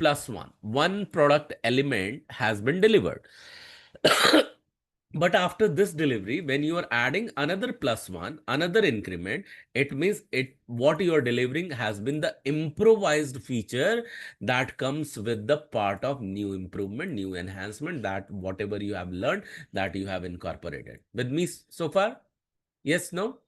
one product element has been delivered. But after this delivery, when you are adding another +1, another increment, it means what you are delivering has been the improvised feature that comes with the part of new improvement, new enhancement, that whatever you have learned, that you have incorporated. With me so far? Yes, no?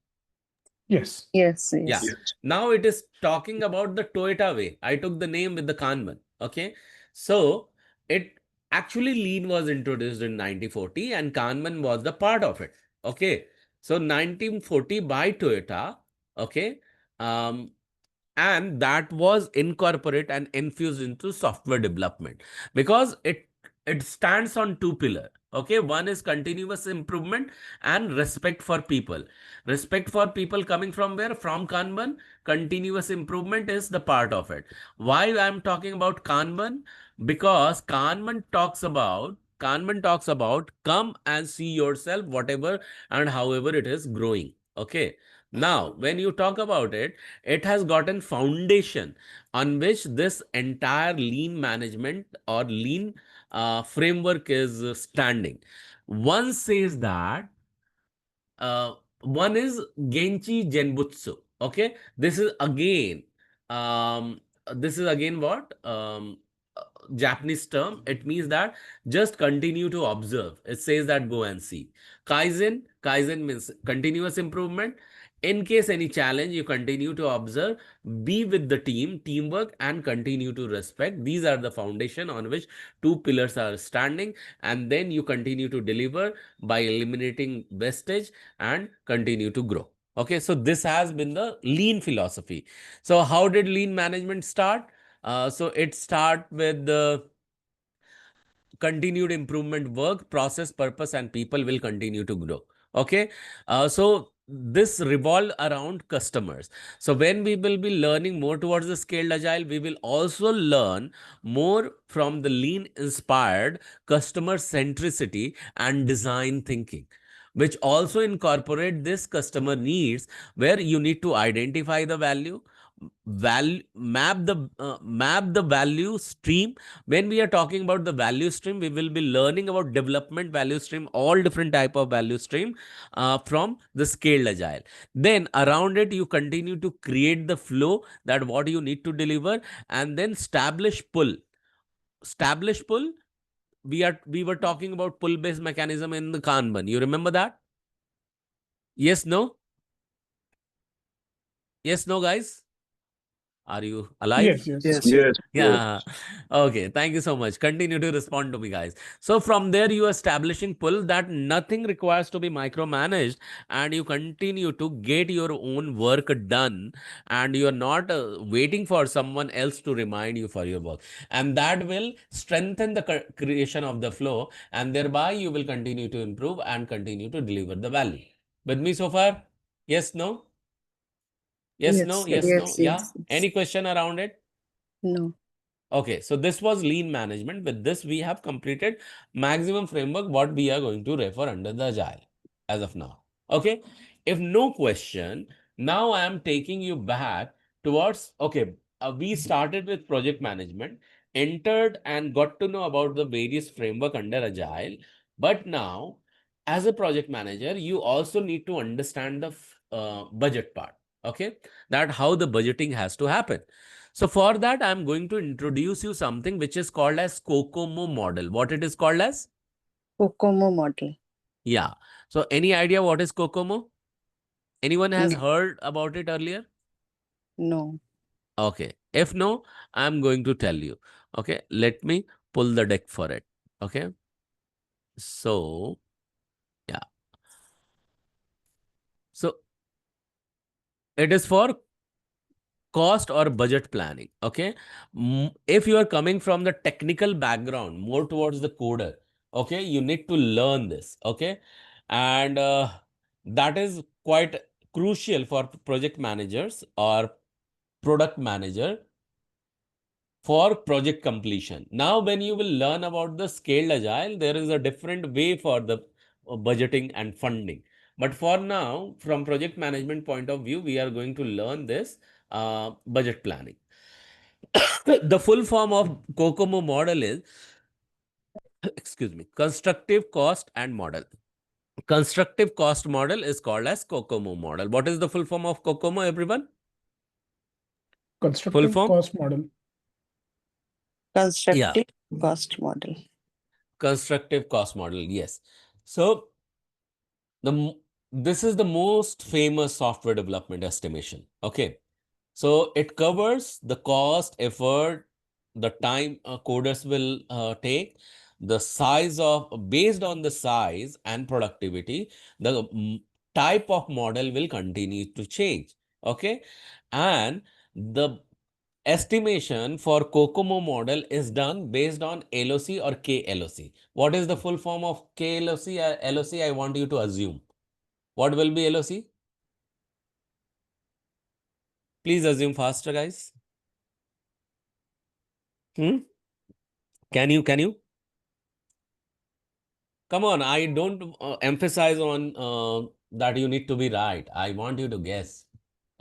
Yes. Yes. Yeah. Yes. Now it is talking about the Toyota way. I took the name with the Kanban. Okay. So it actually lean was introduced in 1940 and Kanban was the part of it. Okay. So 1940 by Toyota. Okay. And that was incorporate and infused into software development because it stands on two pillars. Okay, one is continuous improvement and respect for people. Respect for people coming from where? From Kanban. Continuous improvement is the part of it. Why I'm talking about Kanban? Because Kanban talks about come and see yourself whatever and however it is growing. Okay, now when you talk about it, it has gotten foundation on which this entire lean management or lean framework is standing. One says that one is Genchi Genbutsu. Okay, this is again what Japanese term. It means that just continue to observe. It says that go and see. Kaizen means continuous improvement. In case any challenge, you continue to observe, be with the teamwork, and continue to respect. These are the foundation on which two pillars are standing, and then you continue to deliver by eliminating wastage and continue to grow. Okay, so this has been the lean philosophy. So how did lean management start? So it start with the continued improvement work, process, purpose, and people will continue to grow. Okay. So this revolve around customers. So when we will be learning more towards the scaled agile, we will also learn more from the lean inspired customer centricity and design thinking, which also incorporate this customer needs, where you need to identify the value, map the value stream. When we are talking about the value stream, we will be learning about development value stream, all different type of value stream from the scaled agile. Then around it, you continue to create the flow that what you need to deliver, and then establish pull. We were talking about pull based mechanism in the Kanban. You remember that? Yes, no? Yes, no, guys? Are you alive? Yes. Yeah. Okay. Thank you so much. Continue to respond to me, guys. So from there, you are establishing pull that nothing requires to be micromanaged, and you continue to get your own work done, and you are not waiting for someone else to remind you for your work. And that will strengthen the creation of the flow, and thereby you will continue to improve and continue to deliver the value. With me so far? Yes, no? Yes, no? Yes, no? Yeah. Any question around it? No. Okay, so this was lean management. With this, we have completed maximum framework, what we are going to refer under the agile as of now. Okay, if no question, now I am taking you back towards, okay, we started with project management, entered and got to know about the various framework under agile. But now, as a project manager, you also need to understand the budget part. Okay, that how the budgeting has to happen. So for that, I'm going to introduce you something which is called as Kokomo model. What it is called as? Kokomo model. Yeah. So any idea what is Kokomo? Anyone has No. heard about it earlier? No. Okay. If no, I'm going to tell you. Okay. Let me pull the deck for it. Okay. So, yeah. So it is for cost or budget planning. Okay, if you are coming from the technical background, more towards the coder, okay, you need to learn this. Okay, and that is quite crucial for project managers or product manager for project completion. Now when you will learn about the scaled agile, there is a different way for the budgeting and funding. But for now, from project management point of view, we are going to learn this budget planning. The full form of Kokomo model is, excuse me, constructive cost and model. Constructive cost model is called as Kokomo model. What is the full form of Kokomo, everyone? Full Constructive form? cost model. Constructive cost model. Constructive cost model, yes. So this is the most famous software development estimation. Okay, so it covers the cost, effort, the time coders will take, the size of, based on the size and productivity, the type of model will continue to change. Okay, and the estimation for Kokomo model is done based on LOC or KLOC. What is the full form of KLOC or LOC? I want you to assume. What will be LOC? Please assume faster, guys. Can you? Come on, I don't emphasize on that you need to be right. I want you to guess.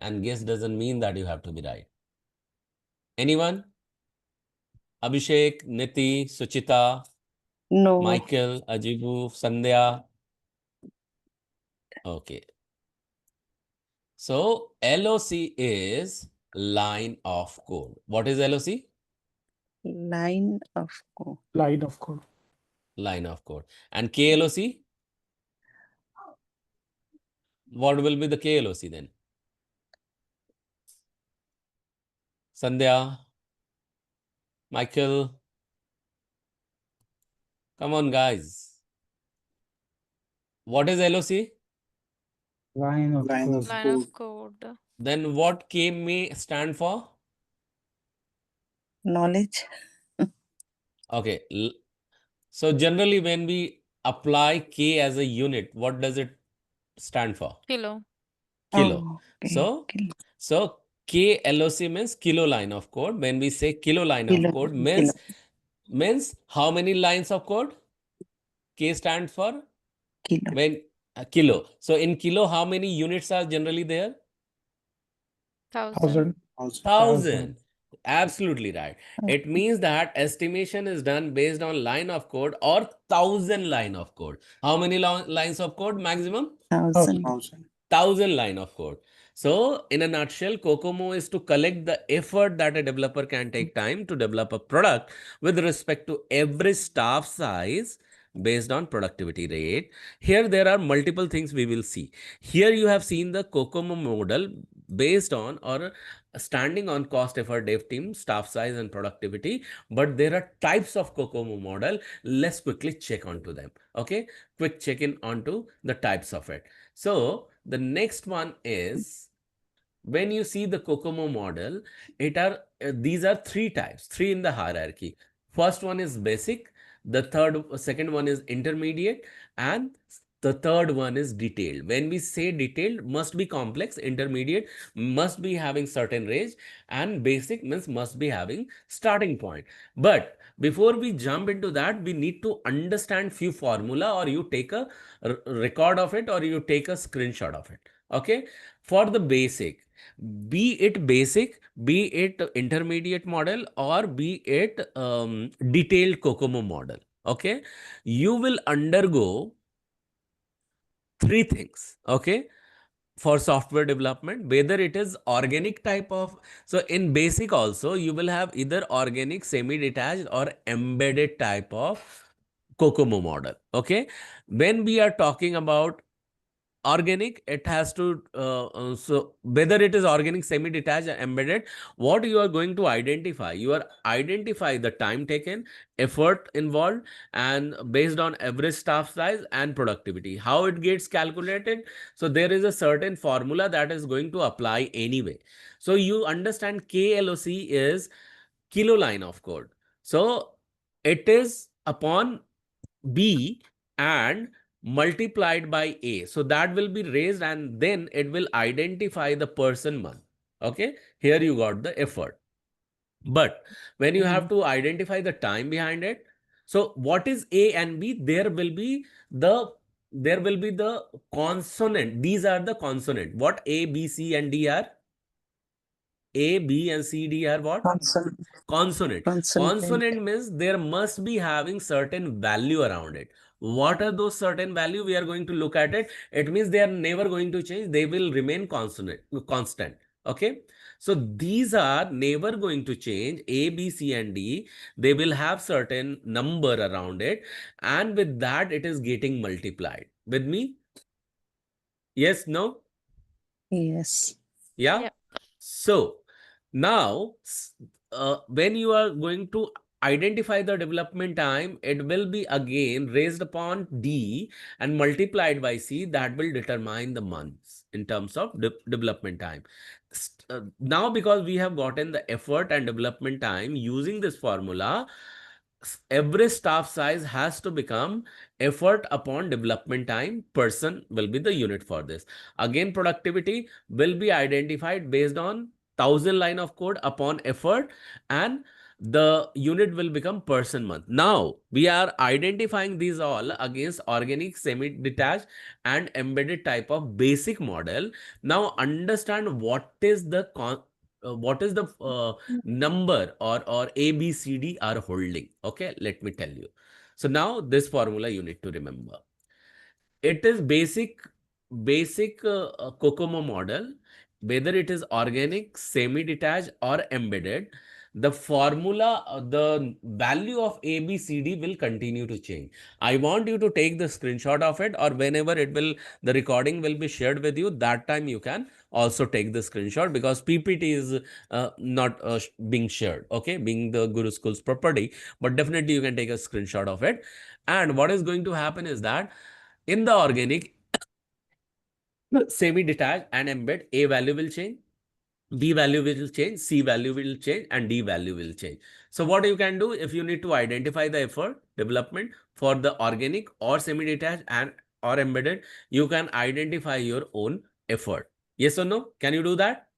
And guess doesn't mean that you have to be right. Anyone? Abhishek, Niti, Suchita, No. Michael, Ajibu, Sandhya. Okay. So LOC is line of code. What is LOC? Line of code. Line of code. Line of code. And KLOC? What will be the KLOC then? Sandhya? Michael? Come on, guys. What is LOC? Line of code. Line of code. Then what K may stand for? Knowledge. Okay. So generally when we apply K as a unit, what does it stand for? Kilo. Kilo. Oh, okay. So, Kilo. so KLOC means kilo line of code. When we say kilo line of Kilo. code Kilo. means how many lines of code? K stands for Kilo. when kilo. So in kilo, how many units are generally there? 1000. 1000. Absolutely right. Okay. It means that estimation is done based on line of code or 1000 line of code. How many lines of code maximum? 1000. 1000 line of code. So in a nutshell, COCOMO is to collect the effort that a developer can take time to develop a product with respect to every staff size based on productivity rate. Here there are multiple things we will see. Here you have seen the COCOMO model based on or standing on cost, effort, dev team, staff size and productivity. But there are types of COCOMO model. Let's quickly check onto them. Okay, quick check in onto the types of it. So the next one is when you see the COCOMO model, these are three types, three in the hierarchy. First one is basic, second one is intermediate, and the third one is detailed. When we say detailed, must be complex, intermediate must be having certain range, and basic means must be having starting point. But before we jump into that, we need to understand few formula, or you take a record of it, or you take a screenshot of it. Okay, for the basic, be it basic, be it intermediate model, or be it detailed COCOMO model. Okay, you will undergo three things. Okay, for software development, whether it is organic type of, so in basic also you will have either organic, semi-detached, or embedded type of COCOMO model. Okay, when we are talking about organic, it has to so whether it is organic, semi-detached, or embedded, what you are going to identify, you are identify the time taken, effort involved, and based on average staff size and productivity, how it gets calculated. So there is a certain formula that is going to apply anyway. So you understand KLOC is kilo line of code. So it is upon B and multiplied by A. So that will be raised, and then it will identify the person month. Okay, here you got the effort. But when you have to identify the time behind it, so what is A and B? There will be the consonant. These are the consonant. What A, B, C, and D are? A, B, and C, D are what? Consonant. Consonant. Consonant means there must be having certain value around it. What are those certain value? We are going to look at it. It means they are never going to change. They will remain constant. Okay. So these are never going to change. A, B, C, and D. They will have certain number around it. And with that, it is getting multiplied. With me? Yes, no? Yes. Yeah. Yeah. So now, when you are going to identify the development time, it will be again raised upon D and multiplied by C. That will determine the months in terms of development time. Now, because we have gotten the effort and development time using this formula, every staff size has to become effort upon development time. Person will be the unit for this. Again, productivity will be identified based on 1000 line of code upon effort, and the unit will become person month. Now we are identifying these all against organic, semi-detached, and embedded type of basic model. Now understand what is the number or A, B, C, D are holding. Okay, let me tell you. So now this formula you need to remember. It is basic COCOMO model, whether it is organic, semi-detached, or embedded. the formula, the value of A, B, C, D will continue to change. I want you to take the screenshot of it, or whenever the recording will be shared with you, that time you can also take the screenshot, because PPT is not being shared, okay, being the Guru School's property, but definitely you can take a screenshot of it. And what is going to happen is that in the organic, semi-detached and embed, A value will change, B value will change, C value will change, and D value will change. So what you can do, if you need to identify the effort development for the organic or semi-detached and or embedded, you can identify your own effort. Yes or no? Can you do that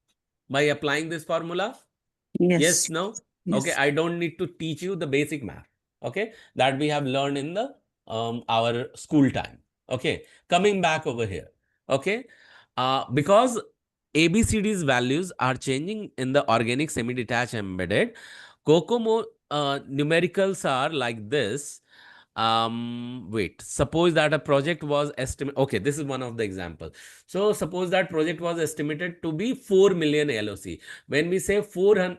by applying this formula? Yes, Yes. no? Yes. Okay, I don't need to teach you the basic math, okay, that we have learned in the our school time. Okay, coming back over here, okay, because ABCD's values are changing in the organic, semi-detached, embedded. COCOMO numericals are like this. Wait, suppose that a project was estimated. Okay, this is one of the examples. So suppose that project was estimated to be 4 million LOC. When we say 4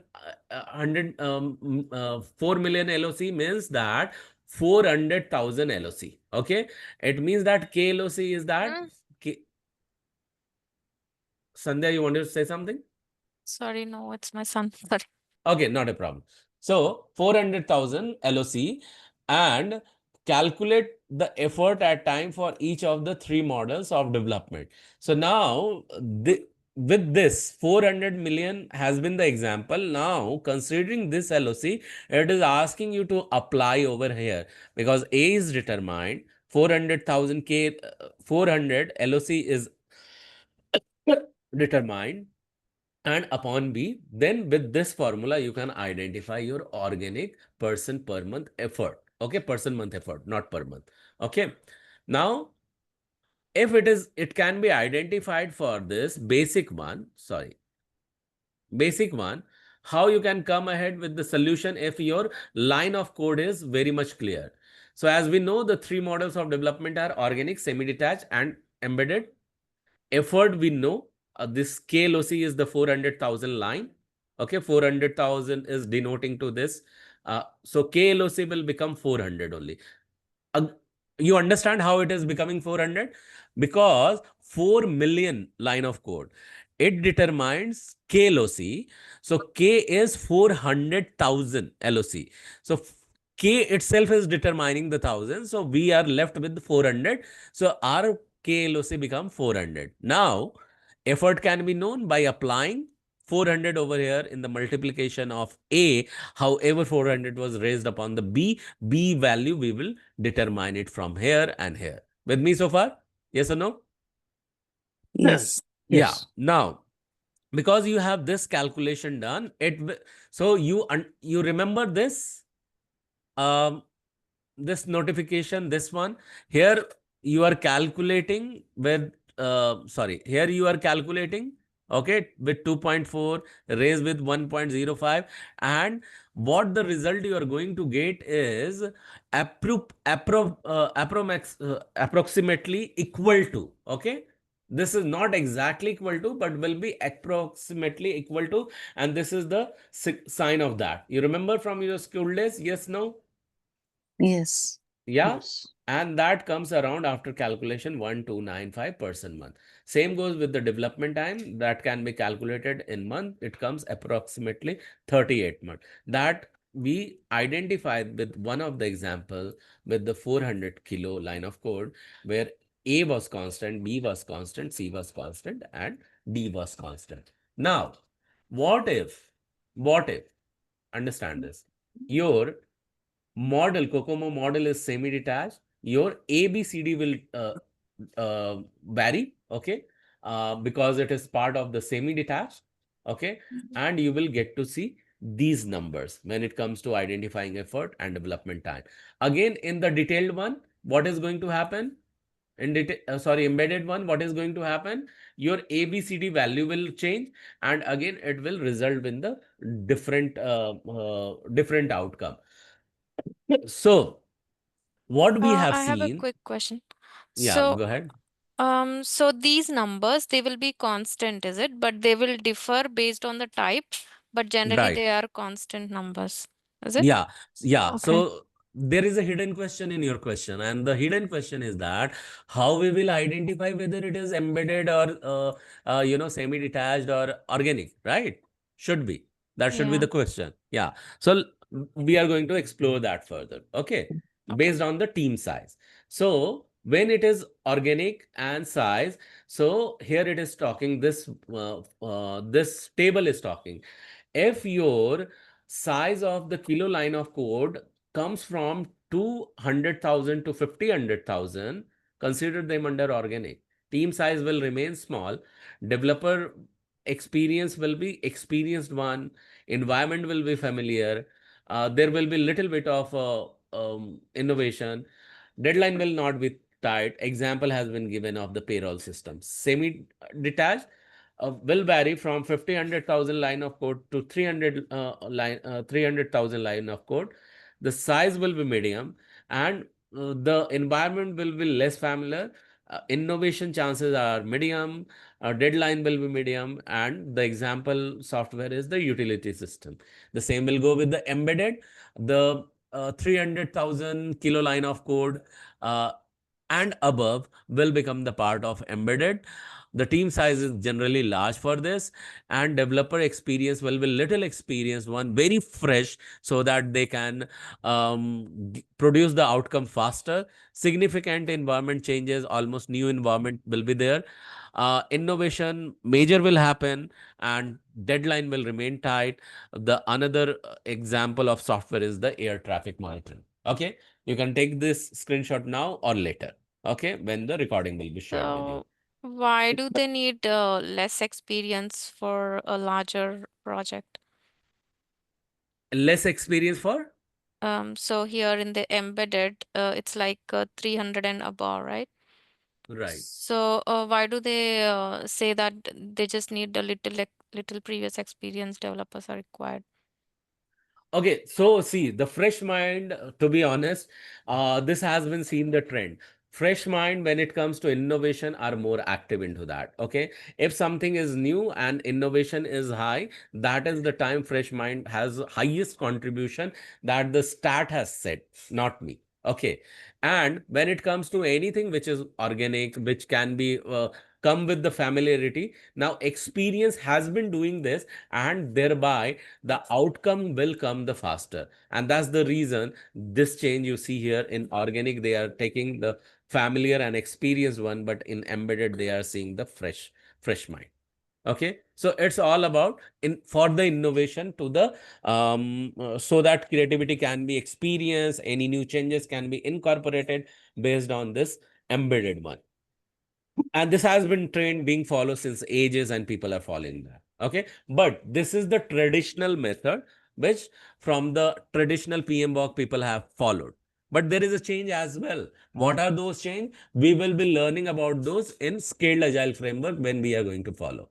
million LOC means that 400,000 LOC. Okay, it means that KLOC is that. Mm. K Sandhya, you wanted to say something? Sorry, no, it's my son. Sorry. Okay, not a problem. So 400,000 LOC, and calculate the effort at time for each of the 3 models of development. So now with this 400 million has been the example. Now considering this LOC, it is asking you to apply over here, because A is determined, 400,000 K, 400 LOC is determined, and upon B, then with this formula, you can identify your organic person per month effort. Okay, person month effort, not per month. Okay. Now, if it can be identified for this basic one, how you can come ahead with the solution if your line of code is very much clear. So as we know, the 3 models of development are organic, semi-detached, and embedded. Effort, we know, this KLOC is the 400,000 line. Okay, 400,000 is denoting to this. So KLOC will become 400 only. You understand how it is becoming 400? Because 4 million line of code, it determines KLOC. So K is 400,000 LOC. So K itself is determining the 1,000. So we are left with 400. So our KLOC become 400. Now, effort can be known by applying 400 over here in the multiplication of A. However, 400 was raised upon the B. B value, we will determine it from here and here. With me so far? Yes or no? Yes. Yeah. Yes. Now, because you have this calculation done, so you remember this, this notification, this one here, you are calculating with here you are calculating, okay, with 2.4 raised with 1.05, and what the result you are going to get is approximately equal to, okay, this is not exactly equal to, but will be approximately equal to, and this is the sign of that. You remember from your school days? Yes, no? Yes. Yeah. Yes. And that comes around after calculation 1295 person month. Same goes with the development time, that can be calculated in month. It comes approximately 38 months. That we identified with one of the example with the 400 kilo line of code, where A was constant, B was constant, C was constant, and D was constant. Now, what if, understand this, your model, COCOMO model is semi-detached, your ABCD will vary, okay, because it is part of the semi-detached, okay, and you will get to see these numbers when it comes to identifying effort and development time. Again, in the detailed one, what is going to happen? In embedded one, what is going to happen? Your ABCD value will change, and again, it will result in the different outcome. So, what we have I have a seen, quick question. yeah, So, go ahead. so these numbers, they will be constant, is it? But they will differ based on the type. But generally Right. they are constant numbers. Is it? Yeah, yeah. Okay. So there is a hidden question in your question, and the hidden question is that how we will identify whether it is embedded or semi-detached or organic, right? Should be. That should be Yeah. the question. Yeah. So we are going to explore that further. Okay. Okay. Based on the team size. So when it is organic and size, so here it is talking this table is talking if your size of the kilo line of code comes from 200,000 to 50,000, consider them under organic. Team size will remain small. Developer experience will be experienced one. Environment will be familiar. There will be little bit of innovation. Deadline will not be tight. Example has been given of the payroll system. Semi-detached will vary from 100,000 line of code to 300,000 line of code. The size will be medium, and the environment will be less familiar. Innovation chances are medium. Deadline will be medium, and the example software is the utility system. The same will go with the embedded. The 300,000 kilo line of code and above will become the part of embedded. The team size is generally large for this, and developer experience will be little experienced one, very fresh, so that they can produce the outcome faster. Significant environment changes, almost new environment will be there. Innovation major will happen, and deadline will remain tight. The another example of software is the air traffic monitoring. Okay, you can take this screenshot now or later. Okay, when the recording will be shared with you. So why do they need less experience for a larger project? Less experience for? So here in the embedded, it's like 300 and above, right? Right. So why do they say that they just need a little previous experience developers are required? Okay, so see, the fresh mind, to be honest, this has been seen the trend. Fresh mind, when it comes to innovation, are more active into that. Okay, if something is new and innovation is high, that is the time fresh mind has highest contribution that the stat has set, not me. Okay, and when it comes to anything which is organic, which can be come with the familiarity, now experience has been doing this, and thereby the outcome will come the faster. And that's the reason this change you see here in organic, they are taking the familiar and experienced one, but in embedded, they are seeing the fresh mind. Okay, so it's all about in for the innovation to the so that creativity can be experienced, any new changes can be incorporated based on this embedded one. And this has been trained being followed since ages, and people are following that. Okay, but this is the traditional method which from the traditional PMBOK people have followed. But there is a change as well. What are those change? We will be learning about those in scaled agile framework when we are going to follow.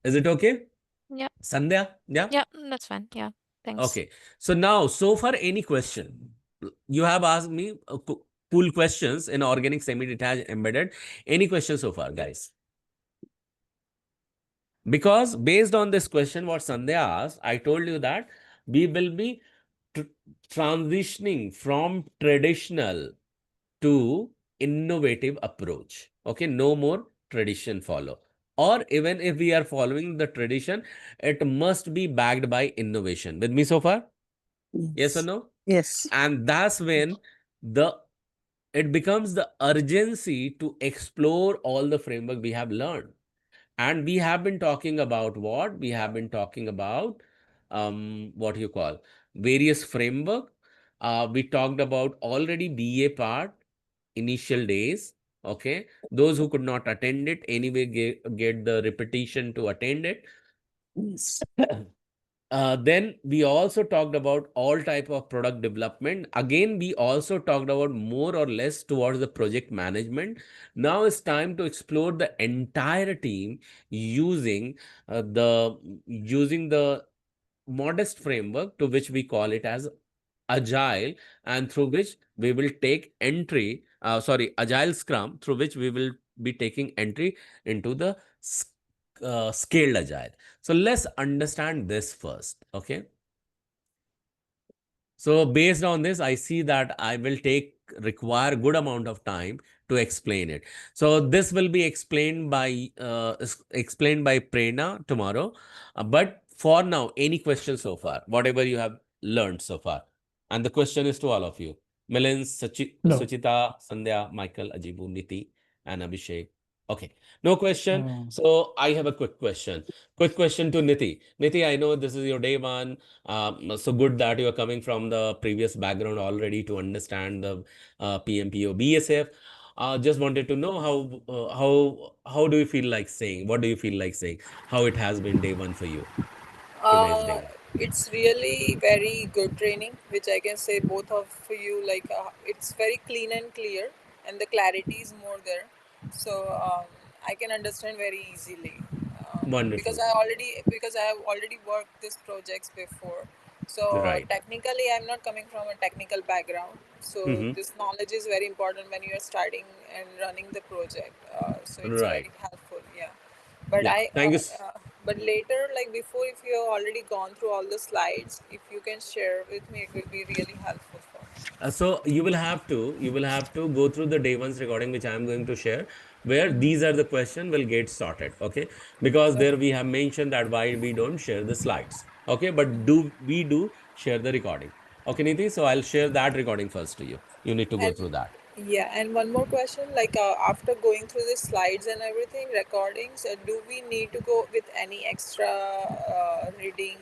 Is it okay? Yeah. Sandhya? Yeah. Yeah, that's fine. Yeah. Thanks. Okay. So now, so far, any question? You have asked me cool questions in organic, semi-detached, embedded. Any questions so far, guys? Because based on this question, what Sandhya asked, I told you that we will be transitioning from traditional to innovative approach. Okay, no more tradition follow. Or even if we are following the tradition, it must be backed by innovation. With me so far? Yes or Yes. no? Yes. And that's when the it becomes the urgency to explore all the framework we have learned. And we have been talking about what? We have been talking about what you call various framework. We talked about already BA part, initial days. Okay. Those who could not attend it, anyway, get the repetition to attend it. Yes. Then we also talked about all type of product development. Again, we also talked about more or less towards the project management. Now it's time to explore the entire team using the modest framework, to which we call it as agile, and through which we will take entry. Agile Scrum, through which we will be taking entry into the scaled agile. So let's understand this first, okay? So based on this, I see that I will require good amount of time to explain it. So this will be explained by Prerna tomorrow. But for now, any questions so far, whatever you have learned so far? And the question is to all of you. Milind, No. Suchita, Sandhya, Michael, Ajibu, Niti, and Abhishek. Okay, no question. Hmm. So I have a quick question. Quick question to Niti. Niti, I know this is your day one. So good that you are coming from the previous background already to understand the PMPO, BSF. Just wanted to know how do you feel like saying? What do you feel like saying? How it has been day one for you? Today's day Uh, one. it's really very good training, which I can say both of you like. It's very clean and clear, and the clarity is more there. So I can understand very easily Wonderful. because I have already worked these projects before. So Right. technically, I'm not coming from a technical background. So Mm-hmm. this knowledge is very important when you are starting and running the project. So it's Right. very helpful. Yeah. But Yeah. Thank you. but later, like before, if you have already gone through all the slides, if you can share with me, it will be really helpful for me. So you will have to go through the day one's recording, which I am going to share, where these are the question will get sorted. Okay, because there Okay. we have mentioned that why we don't share the slides. Okay, but do share the recording. Okay, Niti. So I'll share that recording first to you. You need to go And through that. yeah, and one more question, like after going through the slides and everything, recordings, do we need to go with any extra reading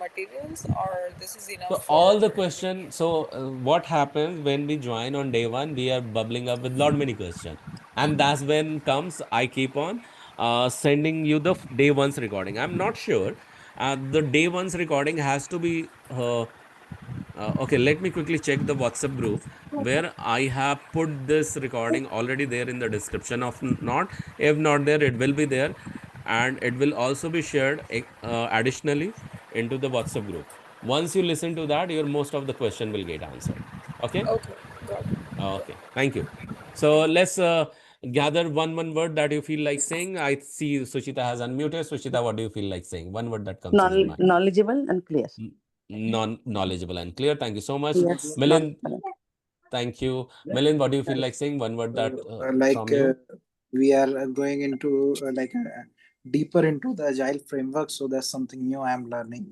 materials, or this is enough So for? all the question. So what happens when we join on day one? We are bubbling up with lot many questions, and that's when comes. I keep on sending you the day one's recording. I'm not sure. The day one's recording has to be. Okay, let me quickly check the WhatsApp group where I have put this recording already there in the description of not. If not there, it will be there, and it will also be shared additionally into the WhatsApp group. Once you listen to that, your most of the question will get answered. Okay. Okay, got it. Yeah. Okay. Thank you. So let's gather one word that you feel like saying. I see Sushita has unmuted. Sushita, what do you feel like saying? One word that comes in your mind. Knowledgeable and clear. Non-knowledgeable and clear. Thank you so much. Yes, Milind, knowledgeable. thank you. Milind, what do you feel like saying? One word that Like from you. we are going into deeper into the agile framework, so that's something new I'm learning.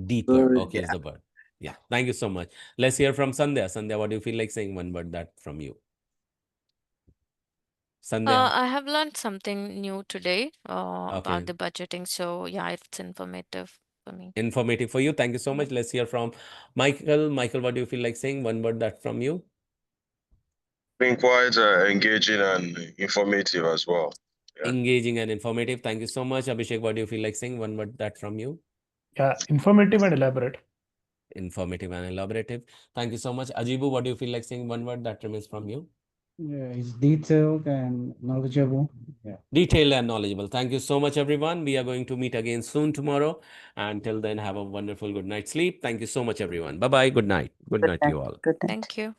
Deeper. Okay, is the word. Yeah. Thank you so much. Let's hear from Sandhya. Sandhya, what do you feel like saying? One word that from you. Sandhya. I have learned something new today Okay. about the budgeting. So yeah, it's informative for me. Informative for you. Thank you so much. Let's hear from Michael. Michael, what do you feel like saying? One word that from you. Been quite engaging and informative as well. Yeah. Engaging and informative. Thank you so much. Abhishek, what do you feel like saying? One word that from you. Yeah, informative and elaborate. Informative and elaborative. Thank you so much. Ajibu, what do you feel like saying? One word that remains from you. Yeah, it's detailed and knowledgeable. Yeah. Detailed and knowledgeable. Thank you so much, everyone. We are going to meet again soon tomorrow. Until then, have a wonderful good night sleep. Thank you so much, everyone. Bye bye. Good night. Good Good night to night. you all. Good night. Thank you.